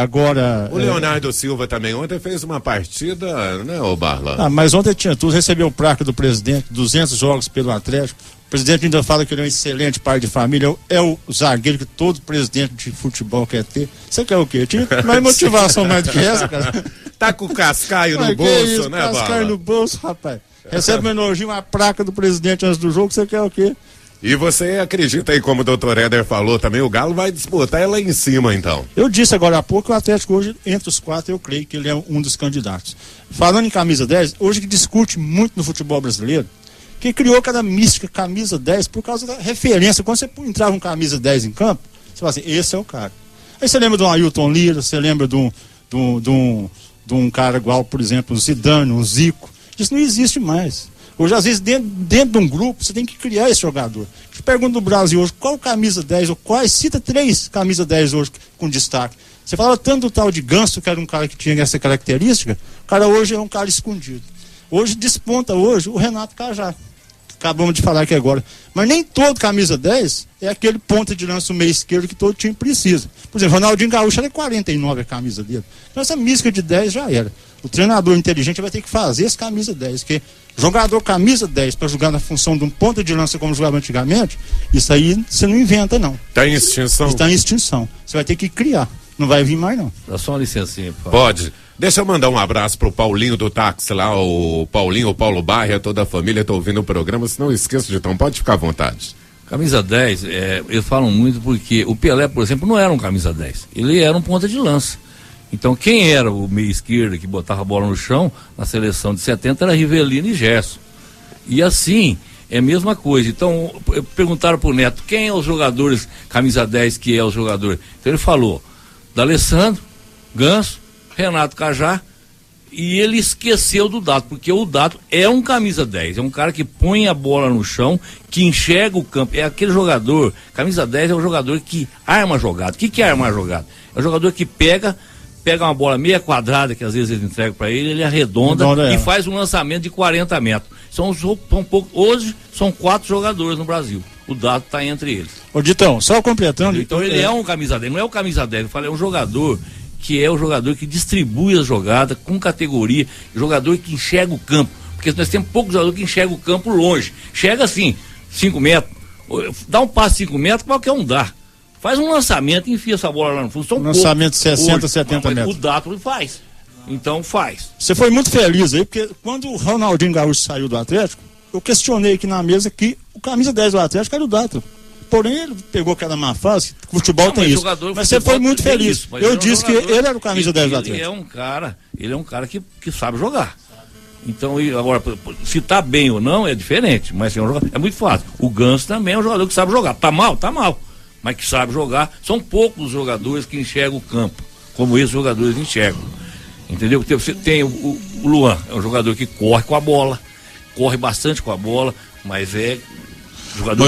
Agora... O Leonardo Silva também ontem fez uma partida, né, ô Barla? Mas ontem tinha tudo, recebeu o placa do presidente, 200 jogos pelo Atlético. O presidente ainda fala que ele é um excelente pai de família, é o zagueiro que todo presidente de futebol quer ter. Você quer o quê? Tinha mais motivação mais do que essa, cara. Tá com o cascaio no bolso, né, Barla? Cascaio no bolso, rapaz. Recebe um elogio, uma placa do presidente antes do jogo, você quer o quê? E você acredita aí, como o doutor Éder falou também, o Galo vai disputar ela em cima, então? Eu disse agora há pouco que o Atlético hoje, entre os 4, eu creio que ele é um dos candidatos. Falando em camisa 10, hoje que discute muito no futebol brasileiro, que criou aquela mística camisa 10 por causa da referência. Quando você entrava com camisa 10 em campo, você fala assim, esse é o cara. Aí você lembra de um Ailton Lira, você lembra de um cara igual, por exemplo, um Zidane, um Zico. Isso não existe mais. Hoje, às vezes, dentro de um grupo, você tem que criar esse jogador. Eu pergunto no Brasil hoje, qual camisa 10, ou quais, cita 3 camisa 10 hoje com destaque. Você fala tanto do tal de Ganso, que era um cara que tinha essa característica, o cara hoje é um cara escondido. Hoje desponta o Renato Cajá. Acabamos de falar aqui agora. Mas nem todo camisa 10 é aquele ponta de lança no meio esquerdo que todo time precisa. Por exemplo, Ronaldinho Gaúcho era 49 a camisa dele. Então essa mística de 10 já era. O treinador inteligente vai ter que fazer esse camisa 10, porque jogador camisa 10 para jogar na função de um ponta de lança como jogava antigamente, isso aí você não inventa, não. Está em extinção? Está em extinção. Você vai ter que criar. Não vai vir mais, não. Dá só uma licencinha, por favor. Pode. Deixa eu mandar um abraço pro Paulinho do táxi lá, o Paulinho, o Paulo Barra, toda a família tá ouvindo o programa, se não esqueço de então, pode ficar à vontade. Camisa 10, eles falam muito porque o Pelé, por exemplo, não era um camisa 10, ele era um ponta de lança. Então quem era o meio esquerdo que botava a bola no chão na seleção de 70 era Rivelino e Gerson. E assim, é a mesma coisa. Então, perguntaram pro Neto, quem é os jogadores, camisa 10 que é o jogador? Então ele falou, D'Alessandro, Ganso, Renato Cajá, e ele esqueceu do Dato, porque o Dato é um camisa 10, é um cara que põe a bola no chão, que enxerga o campo, é aquele jogador, camisa 10 é um jogador que arma a jogada. O que é armar a jogada? É um jogador que pega uma bola meia quadrada, que às vezes eles entregam para ele arredonda e faz um lançamento de 40 metros. Hoje são 4 jogadores no Brasil. O Dato está entre eles. Ô Ditão, só completando. Então ele é um camisa 10, não é o camisa 10, eu falei, é um jogador que é o jogador que distribui a jogada com categoria, jogador que enxerga o campo, porque nós temos poucos jogadores que enxergam o campo longe, chega assim, 5 metros, dá um passe 5 metros, qualquer um dá, faz um lançamento e enfia essa bola lá no fundo, lançamento de 60, 70 metros. O Dato faz, então faz. Você foi muito feliz aí, porque quando o Ronaldinho Gaúcho saiu do Atlético, eu questionei aqui na mesa que o camisa 10 do Atlético era o Dato. Porém, ele pegou aquela má fase, o futebol tem isso. Mas você foi muito feliz. Eu disse que ele era o camisa 10 do Atlético. Ele é um cara que sabe jogar. Então, agora, se tá bem ou não é diferente, mas é muito fácil. O Ganso também é um jogador que sabe jogar. Tá mal, mas que sabe jogar. São poucos os jogadores que enxergam o campo, como esses jogadores enxergam. entendeu? Você tem o Luan, é um jogador que corre com a bola, corre bastante com a bola, mas é jogador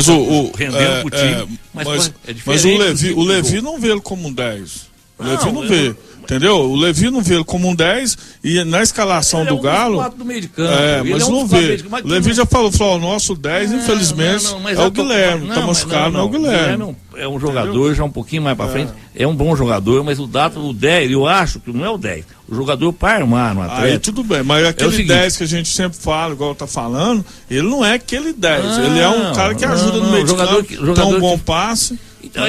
rendendo pro time. Mas o Levi não vê ele como um 10. O Levi não vê. Entendeu? O Levi não vê ele como um 10 e na escalação do Galo. Do meio de campo. Mas não vê. O Levi já falou, o nosso 10, infelizmente, é o Guilherme. Tá machucado, não é o Guilherme. É um jogador já um pouquinho mais pra frente. É um bom jogador, mas o 10, eu acho que não é o 10. O jogador para armar no Atlético. Aí tudo bem, mas aquele 10 que a gente sempre fala, igual tá falando, ele não é aquele 10. Ele é um cara que ajuda no meio de campo, dá um bom passe. Então,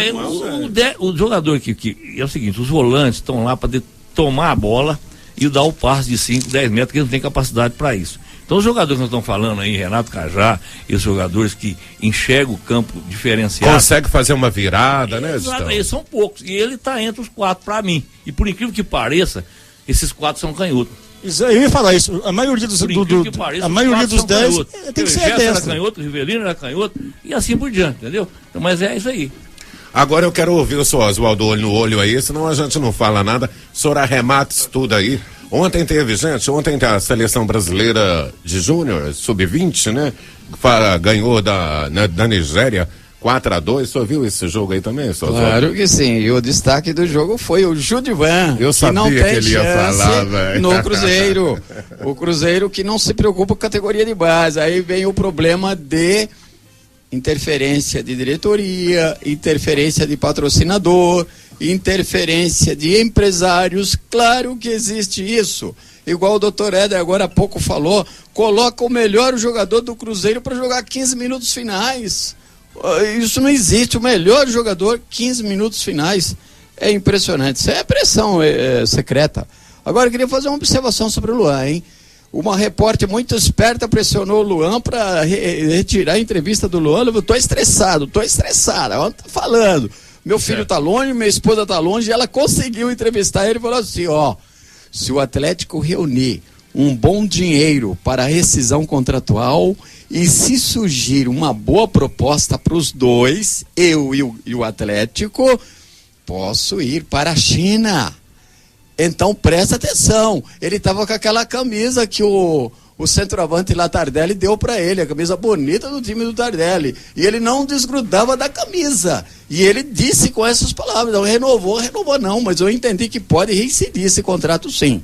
o jogador que é o seguinte, os volantes estão lá para tomar a bola e dar o passe de 5, 10 metros, que eles não têm capacidade para isso. Então os jogadores que nós estamos falando aí, Renato Cajá, e os jogadores que enxergam o campo diferenciado. Consegue fazer uma virada, né, Gustavo? Eles são poucos, e ele está entre os 4 para mim. E por incrível que pareça, esses 4 são canhotos. Eu ia falar isso, a maioria dos, a maioria dos 10 tem que ser 10. Era canhoto, o Rivelino era canhoto, e assim por diante, entendeu? Então, mas é isso aí. Agora eu quero ouvir o senhor Oswaldo olho no olho aí, senão a gente não fala nada. O senhor arremata isso tudo aí. Ontem teve a seleção brasileira de júnior, sub-20, né? Ganhou da Nigéria 4-2. O senhor viu esse jogo aí também, senhor Oswaldo? Claro que sim. E o destaque do jogo foi o Judivan. Eu sabia que não tem que ele ia falar, velho. No Cruzeiro. O Cruzeiro que não se preocupa com categoria de base. Aí vem o problema de interferência de diretoria, interferência de patrocinador, interferência de empresários. Claro que existe isso. Igual o doutor Éder agora há pouco falou, coloca o melhor jogador do Cruzeiro para jogar 15 minutos finais. Isso não existe. O melhor jogador, 15 minutos finais. É impressionante. Isso é pressão secreta. Agora eu queria fazer uma observação sobre o Luan, hein? Uma repórter muito esperta pressionou o Luan para retirar a entrevista do Luan. Eu tô estressada. Ela tá falando. Meu filho tá longe, minha esposa tá longe, e ela conseguiu entrevistar ele e falou assim, se o Atlético reunir um bom dinheiro para a rescisão contratual e se surgir uma boa proposta para os dois, eu e o Atlético, posso ir para a China. Então presta atenção, ele estava com aquela camisa que o centroavante lá, Tardelli, deu para ele, a camisa bonita do time do Tardelli, e ele não desgrudava da camisa, e ele disse com essas palavras, não renovou não, mas eu entendi que pode reincidir esse contrato sim.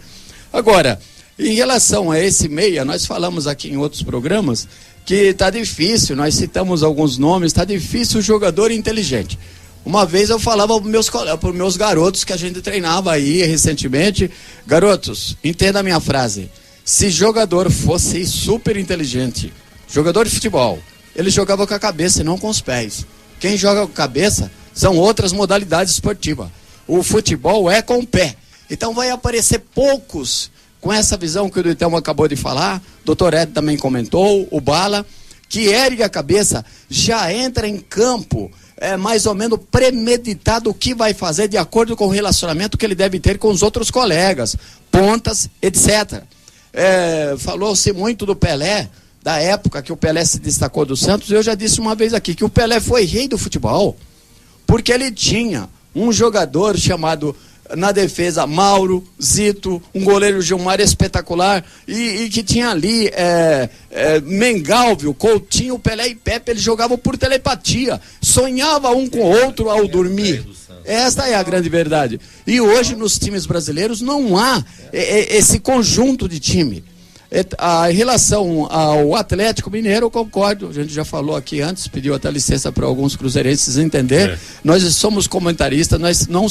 Agora, em relação a esse meia, nós falamos aqui em outros programas que está difícil, nós citamos alguns nomes, está difícil o jogador inteligente. Uma vez eu falava para os meus garotos que a gente treinava aí recentemente, garotos, entenda a minha frase, se jogador fosse super inteligente, jogador de futebol, ele jogava com a cabeça e não com os pés. Quem joga com a cabeça são outras modalidades esportivas. O futebol é com o pé. Então vai aparecer poucos com essa visão que o Duitão acabou de falar, o doutor Ed também comentou, o Bala, que ergue a cabeça, já entra em campo, mais ou menos premeditado o que vai fazer de acordo com o relacionamento que ele deve ter com os outros colegas, pontas, etc. Falou-se muito do Pelé, da época que o Pelé se destacou do Santos. Eu já disse uma vez aqui que o Pelé foi rei do futebol, porque ele tinha um jogador chamado, na defesa, Mauro, Zito, um goleiro Gilmar espetacular, e que tinha ali Mengalvio, Coutinho, Pelé e Pepe. Eles jogavam por telepatia, sonhava um com o outro ao dormir. Esta é a grande verdade. E hoje nos times brasileiros não há esse conjunto de time. Em relação ao Atlético Mineiro, eu concordo, a gente já falou aqui antes, pediu até licença para alguns cruzeirenses entender, nós somos comentaristas, nós não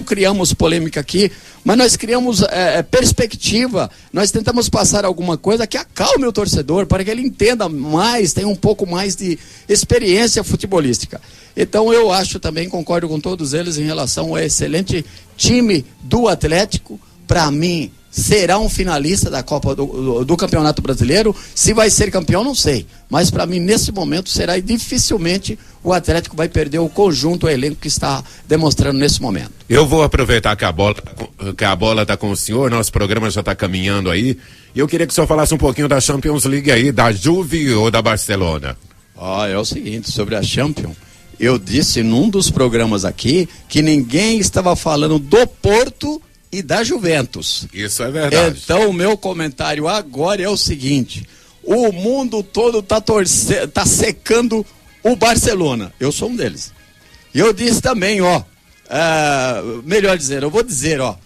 criamos polêmica aqui, mas nós criamos perspectiva, nós tentamos passar alguma coisa que acalme o torcedor, para que ele entenda mais, tenha um pouco mais de experiência futebolística. Então eu acho também, concordo com todos eles em relação ao excelente time do Atlético. Para mim, será um finalista da Copa do Campeonato Brasileiro. Se vai ser campeão, não sei. Mas para mim, nesse momento, será, e dificilmente o Atlético vai perder o conjunto, o elenco que está demonstrando nesse momento. Eu vou aproveitar que a bola está com o senhor, nosso programa já está caminhando aí. E eu queria que o senhor falasse um pouquinho da Champions League aí, da Juve ou da Barcelona. É o seguinte, sobre a Champions, eu disse num dos programas aqui que ninguém estava falando do Porto e da Juventus. Isso é verdade. Então o meu comentário agora é o seguinte: o mundo todo tá secando o Barcelona. Eu sou um deles. E eu disse também, ó, melhor dizer, eu vou dizer, ó,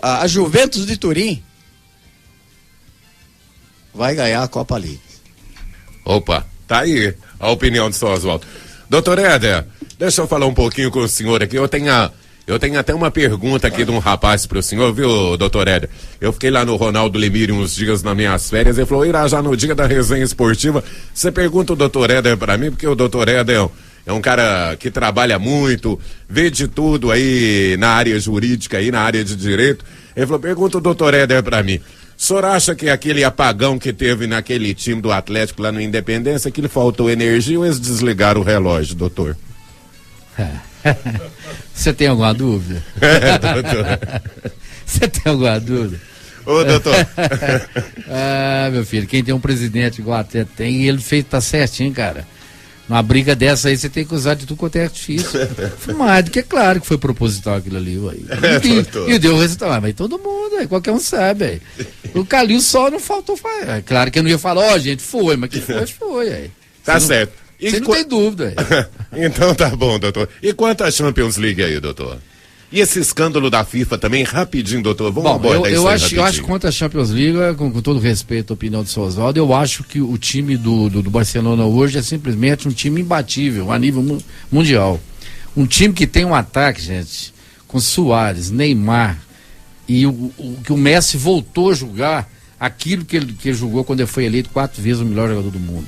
a Juventus de Turim vai ganhar a Copa League. Opa, tá aí a opinião do seu Oswaldo. Doutor Éder, deixa eu falar um pouquinho com o senhor aqui. Eu tenho até uma pergunta aqui de um rapaz pro senhor, viu, doutor Éder? Eu fiquei lá no Ronaldo Lemire uns dias nas minhas férias. Ele falou: irá já no dia da resenha esportiva. Você pergunta o doutor Éder pra mim, porque o doutor Éder é um cara que trabalha muito, vê de tudo aí na área jurídica, aí na área de direito. Ele falou: pergunta o doutor Éder pra mim. O senhor acha que aquele apagão que teve naquele time do Atlético lá no Independência, que lhe faltou energia ou eles desligaram o relógio, doutor? Você tem alguma dúvida? Doutor. Você tem alguma dúvida? Ô, doutor. Meu filho, quem tem um presidente igual até tem, ele tá certinho, cara. Numa briga dessa aí, você tem que usar de tudo quanto é artifício. Mais do que é claro que foi proposital aquilo ali, ué. E deu resultado. Mas todo mundo, ué, qualquer um sabe, ué. O Calil só não faltou. É claro que eu não ia falar, gente, foi, mas que foi, ué. Tá certo. Você não tem dúvida. Então tá bom, doutor. E quanto à Champions League aí, doutor? E esse escândalo da FIFA também, rapidinho, doutor, vamos abordar isso aí eu acho que quanto à Champions League, com todo respeito à opinião do seu Oswaldo, eu acho que o time do Barcelona hoje é simplesmente um time imbatível a nível mundial. Um time que tem um ataque, gente, com Suárez, Neymar, e que o Messi voltou a jogar aquilo que ele jogou quando ele foi eleito 4 vezes o melhor jogador do mundo.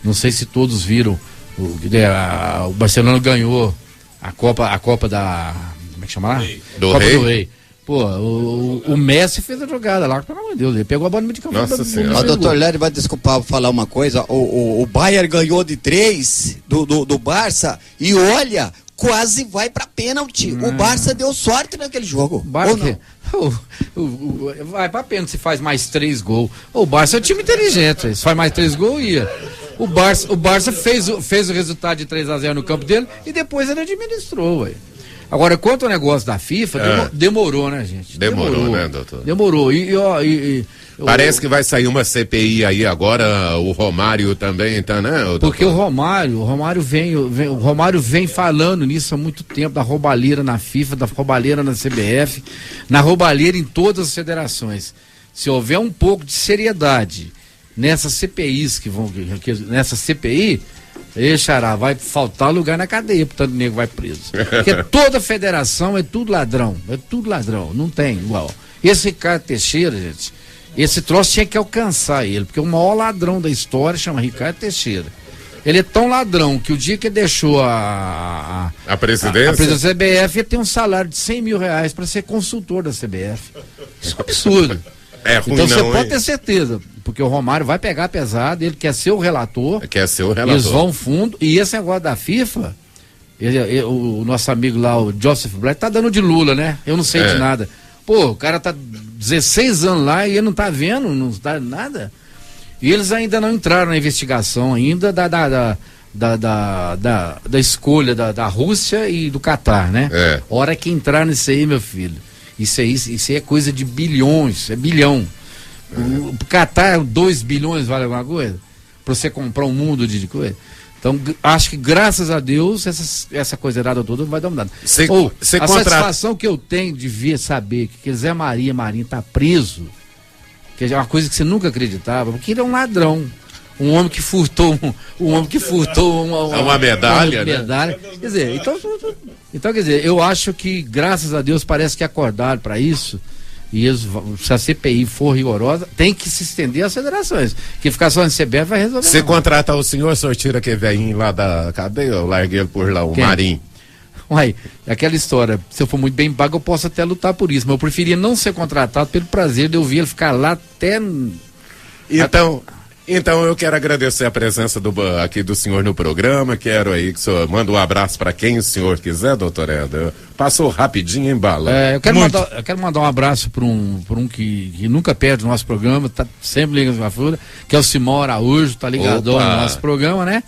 Não sei se todos viram, o Barcelona ganhou a Copa da... Como é que chama lá? Copa do Rei. Pô, o Messi fez a jogada lá, pelo amor de Deus, ele pegou a bola no meio de campo. Nossa Senhora. O doutor Lério vai desculpar falar uma coisa, o Bayern ganhou de 3 do Barça e olha, quase vai pra pênalti. O Barça deu sorte naquele jogo. Barça vai pra pênalti se faz mais 3 gols. O Barça é um time inteligente, se faz mais 3 gols ia. O Barça fez o resultado de 3-0 no campo dele e depois ele administrou, ué. Agora, quanto ao negócio da FIFA, demorou, né, gente? Demorou, né, doutor? Demorou. Parece que vai sair uma CPI aí agora, o Romário também, tá, né? Porque o Romário vem falando nisso há muito tempo, da roubalheira na FIFA, da roubalheira na CBF, na roubalheira em todas as federações. Se houver um pouco de seriedade nessas CPIs nessa CPI, Xará, vai faltar lugar na cadeia, portanto o nego vai preso. Porque toda federação é tudo ladrão, não tem igual. Esse Ricardo Teixeira, gente, esse troço tinha que alcançar ele, porque o maior ladrão da história chama Ricardo Teixeira. Ele é tão ladrão que o dia que ele deixou a presidência da CBF, ele tem um salário de R$100 mil para ser consultor da CBF. Isso é um absurdo. Então você pode ter certeza, porque o Romário vai pegar pesado, ele quer ser o relator. Eles vão fundo, e esse negócio da FIFA, o nosso amigo lá, o Joseph Black, tá dando de Lula, né? Eu não sei de nada. Pô, o cara tá 16 anos lá e ele não tá vendo, não dá nada. E eles ainda não entraram na investigação ainda da escolha da Rússia e do Catar, né? Hora que entrar nisso aí, meu filho. Isso aí é coisa de bilhões, é bilhão. O Catar, 2 bilhões vale alguma coisa? Pra você comprar um mundo de coisa. Então, acho que graças a Deus, essa coisa errada toda vai dar uma mudada. Satisfação que eu tenho de saber que Zé Marinho tá preso, que é uma coisa que você nunca acreditava, porque ele é um ladrão. Um homem que furtou uma medalha, né? Quer dizer, então, quer dizer, eu acho que, graças a Deus, parece que acordaram para isso. E se a CPI for rigorosa, tem que se estender às federações. Que ficar só no CBF vai resolver. Se contratar o senhor tira aquele velhinho lá da cadeia, eu larguei ele por lá, o Marinho. Uai, aquela história, se eu for muito bem pago, eu posso até lutar por isso, mas eu preferia não ser contratado pelo prazer de eu ver ele ficar lá até... Então eu quero agradecer a presença aqui do senhor no programa, quero aí que o senhor manda um abraço para quem o senhor quiser, doutor Éder. Passou rapidinho em bala. Eu quero mandar um abraço para um que nunca perde o nosso programa, tá sempre ligando na fura, que é o Simão Araújo, tá ligadão no nosso programa, né?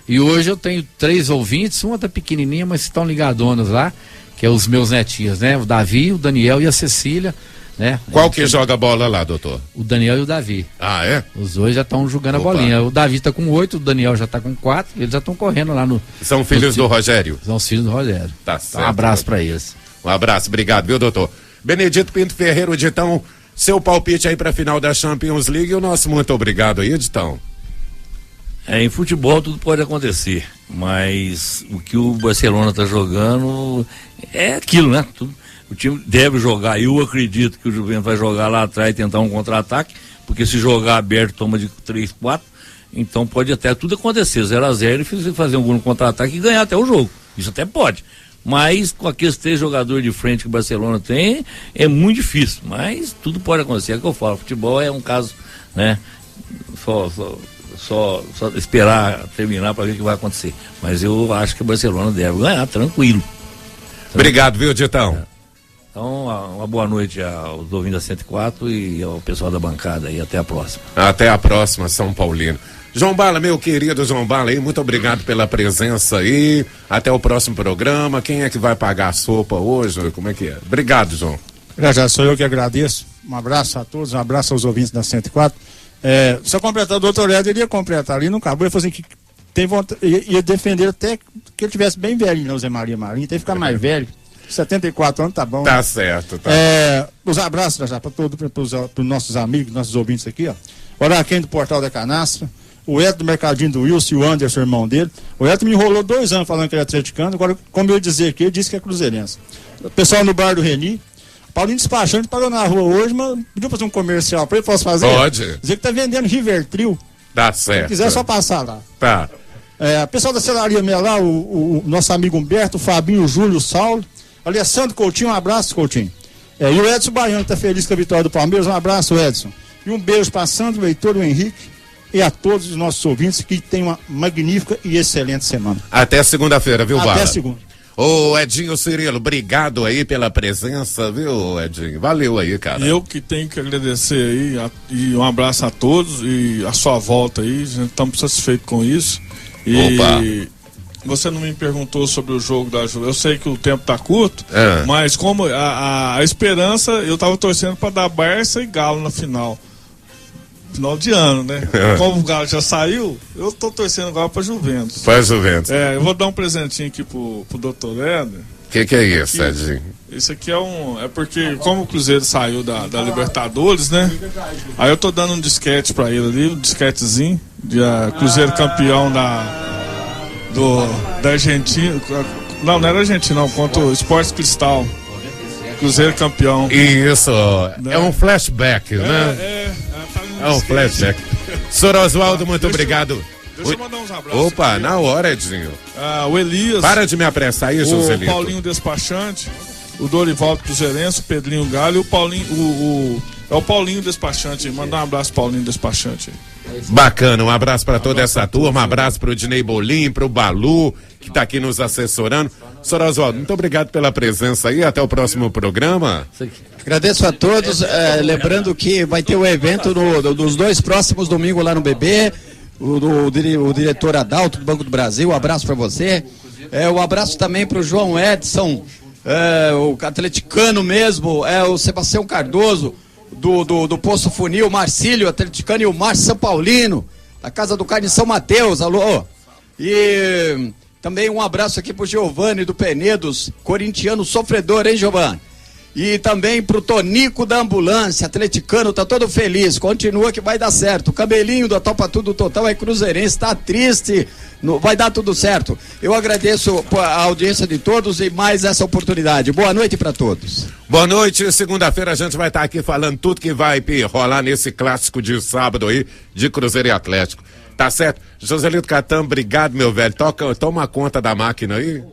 E hoje eu tenho 3 ouvintes, uma tá pequenininha, mas estão ligadonas lá, que é os meus netinhos, né? O Davi, o Daniel e a Cecília, né? Qual que joga bola lá, doutor? O Daniel e o Davi. Ah, é? Os dois já estão jogando Opa. a bolinha. O Davi tá com 8, o Daniel já tá com 4, eles já estão correndo lá no... São filhos do Rogério? São os filhos do Rogério. Tá Um certo. abraço para eles. Um abraço, obrigado, viu, doutor? Benedito Pinto Ferreira, Editão, seu palpite aí pra final da Champions League e o nosso muito obrigado aí, Editão. Em futebol tudo pode acontecer, mas o que o Barcelona está jogando é aquilo, né? O time deve jogar, eu acredito que o Juventus vai jogar lá atrás e tentar um contra-ataque, porque se jogar aberto toma de 3-4, então pode até tudo acontecer, 0-0 e fazer um gol no contra-ataque e ganhar até o jogo, isso até pode, mas com aqueles 3 jogadores de frente que o Barcelona tem, é muito difícil, mas tudo pode acontecer, é o que eu falo, futebol é um caso, né, só esperar terminar para ver o que vai acontecer. Mas eu acho que o Barcelona deve ganhar, tranquilo. Obrigado, viu, Ditão? Então, uma boa noite aos ouvintes da 104 e ao pessoal da bancada aí. Até a próxima. Até a próxima, São Paulino. João Bala, meu querido João Bala aí, muito obrigado pela presença aí. Até o próximo programa. Quem é que vai pagar a sopa hoje? Como é que é? Obrigado, João. Já sou eu que agradeço. Um abraço a todos, um abraço aos ouvintes da 104. Se eu completar o doutor Ed, ele ia completar ali, não acabou, ele falou assim que tem vontade, ia defender até que ele tivesse bem velho, né, o Zé Maria Marinho, tem que ficar mais velho, 74 anos, tá bom. Tá certo, tá. Os abraços já para todos, para os nossos amigos, nossos ouvintes aqui, ó. O Araquém do Portal da Canastra, o Edson do Mercadinho do Wilson e o Anderson, irmão dele. O Edson me enrolou 2 anos falando que ele é atleticano, agora, como eu ia dizer aqui, ele disse que é cruzeirense. O pessoal no bar do Reni, Paulinho Despachante parou na rua hoje, mas pediu fazer um comercial pra ele, posso fazer? Pode. Dizer que tá vendendo Rivertril. Tá certo. Se quiser, é só passar lá. Tá. Pessoal da Celaria Melá, o nosso amigo Humberto, o Fabinho, o Júlio, o Saulo, Alessandro Coutinho, um abraço, Coutinho. E o Edson Baiano, que tá feliz com a vitória do Palmeiras, um abraço, Edson. E um beijo pra Sandro, o Heitor, o Henrique e a todos os nossos ouvintes que tenham uma magnífica e excelente semana. Até segunda-feira, viu, Bala? Até segunda. Ô, Edinho Cirilo, obrigado aí pela presença, viu, Edinho? Valeu aí, cara. Eu que tenho que agradecer aí, e um abraço a todos e a sua volta aí, a gente estamos satisfeitos com isso. E Opa. Você não me perguntou sobre o jogo da Juventus, eu sei que o tempo tá curto, mas como a esperança, eu tava torcendo para dar Barça e Galo na final de ano, né? Como o Galo já saiu, eu tô torcendo agora pra Juventus. Pra Juventus. Eu vou dar um presentinho aqui pro Dr. Éder. Que é isso, Edinho? Isso aqui é porque como o Cruzeiro saiu da Libertadores, né? Aí eu tô dando um disquete pra ele ali, um disquetezinho de Cruzeiro campeão da Argentina. Não era Argentina, não, contra o Sport Cristal. Cruzeiro campeão. Isso, é um flashback, né? É um flashback. Sr. Oswaldo, muito obrigado. Deixa eu mandar uns abraços. Opa, aqui. na hora, Edinho. O Elias. Para de me apressar aí, Joselito. O Paulinho Despachante, o Dorival Cruzeirense, o Pedrinho Galho e o Paulinho. É o Paulinho Despachante. Mandar um abraço pro Paulinho Despachante. Bacana, um abraço para toda essa turma, um abraço pro Dinei Bolim, pro Balu, que tá aqui nos assessorando. Sr. Oswaldo, muito obrigado pela presença aí, até o próximo programa. Agradeço a todos, lembrando que vai ter o evento dos 2 próximos domingos lá no BB, o diretor Adalto do Banco do Brasil, um abraço para você, um abraço também para o João Edson, o atleticano mesmo, o Sebastião Cardoso, do Poço Funil, o Marcílio, atleticano, e o Márcio São Paulino, da Casa do Carne em São Mateus, alô, e também um abraço aqui pro Giovanni do Penedos, corintiano sofredor, hein, Giovanni? E também pro Tonico da Ambulância, atleticano, tá todo feliz, continua que vai dar certo. O Cabelinho da Topa Tudo Total é cruzeirense, tá triste, vai dar tudo certo. Eu agradeço a audiência de todos e mais essa oportunidade. Boa noite para todos. Boa noite, segunda-feira a gente vai estar aqui falando tudo que vai rolar nesse clássico de sábado aí, de Cruzeiro e Atlético. Tá certo? Joselito Catan, obrigado, meu velho. Toma conta da máquina aí.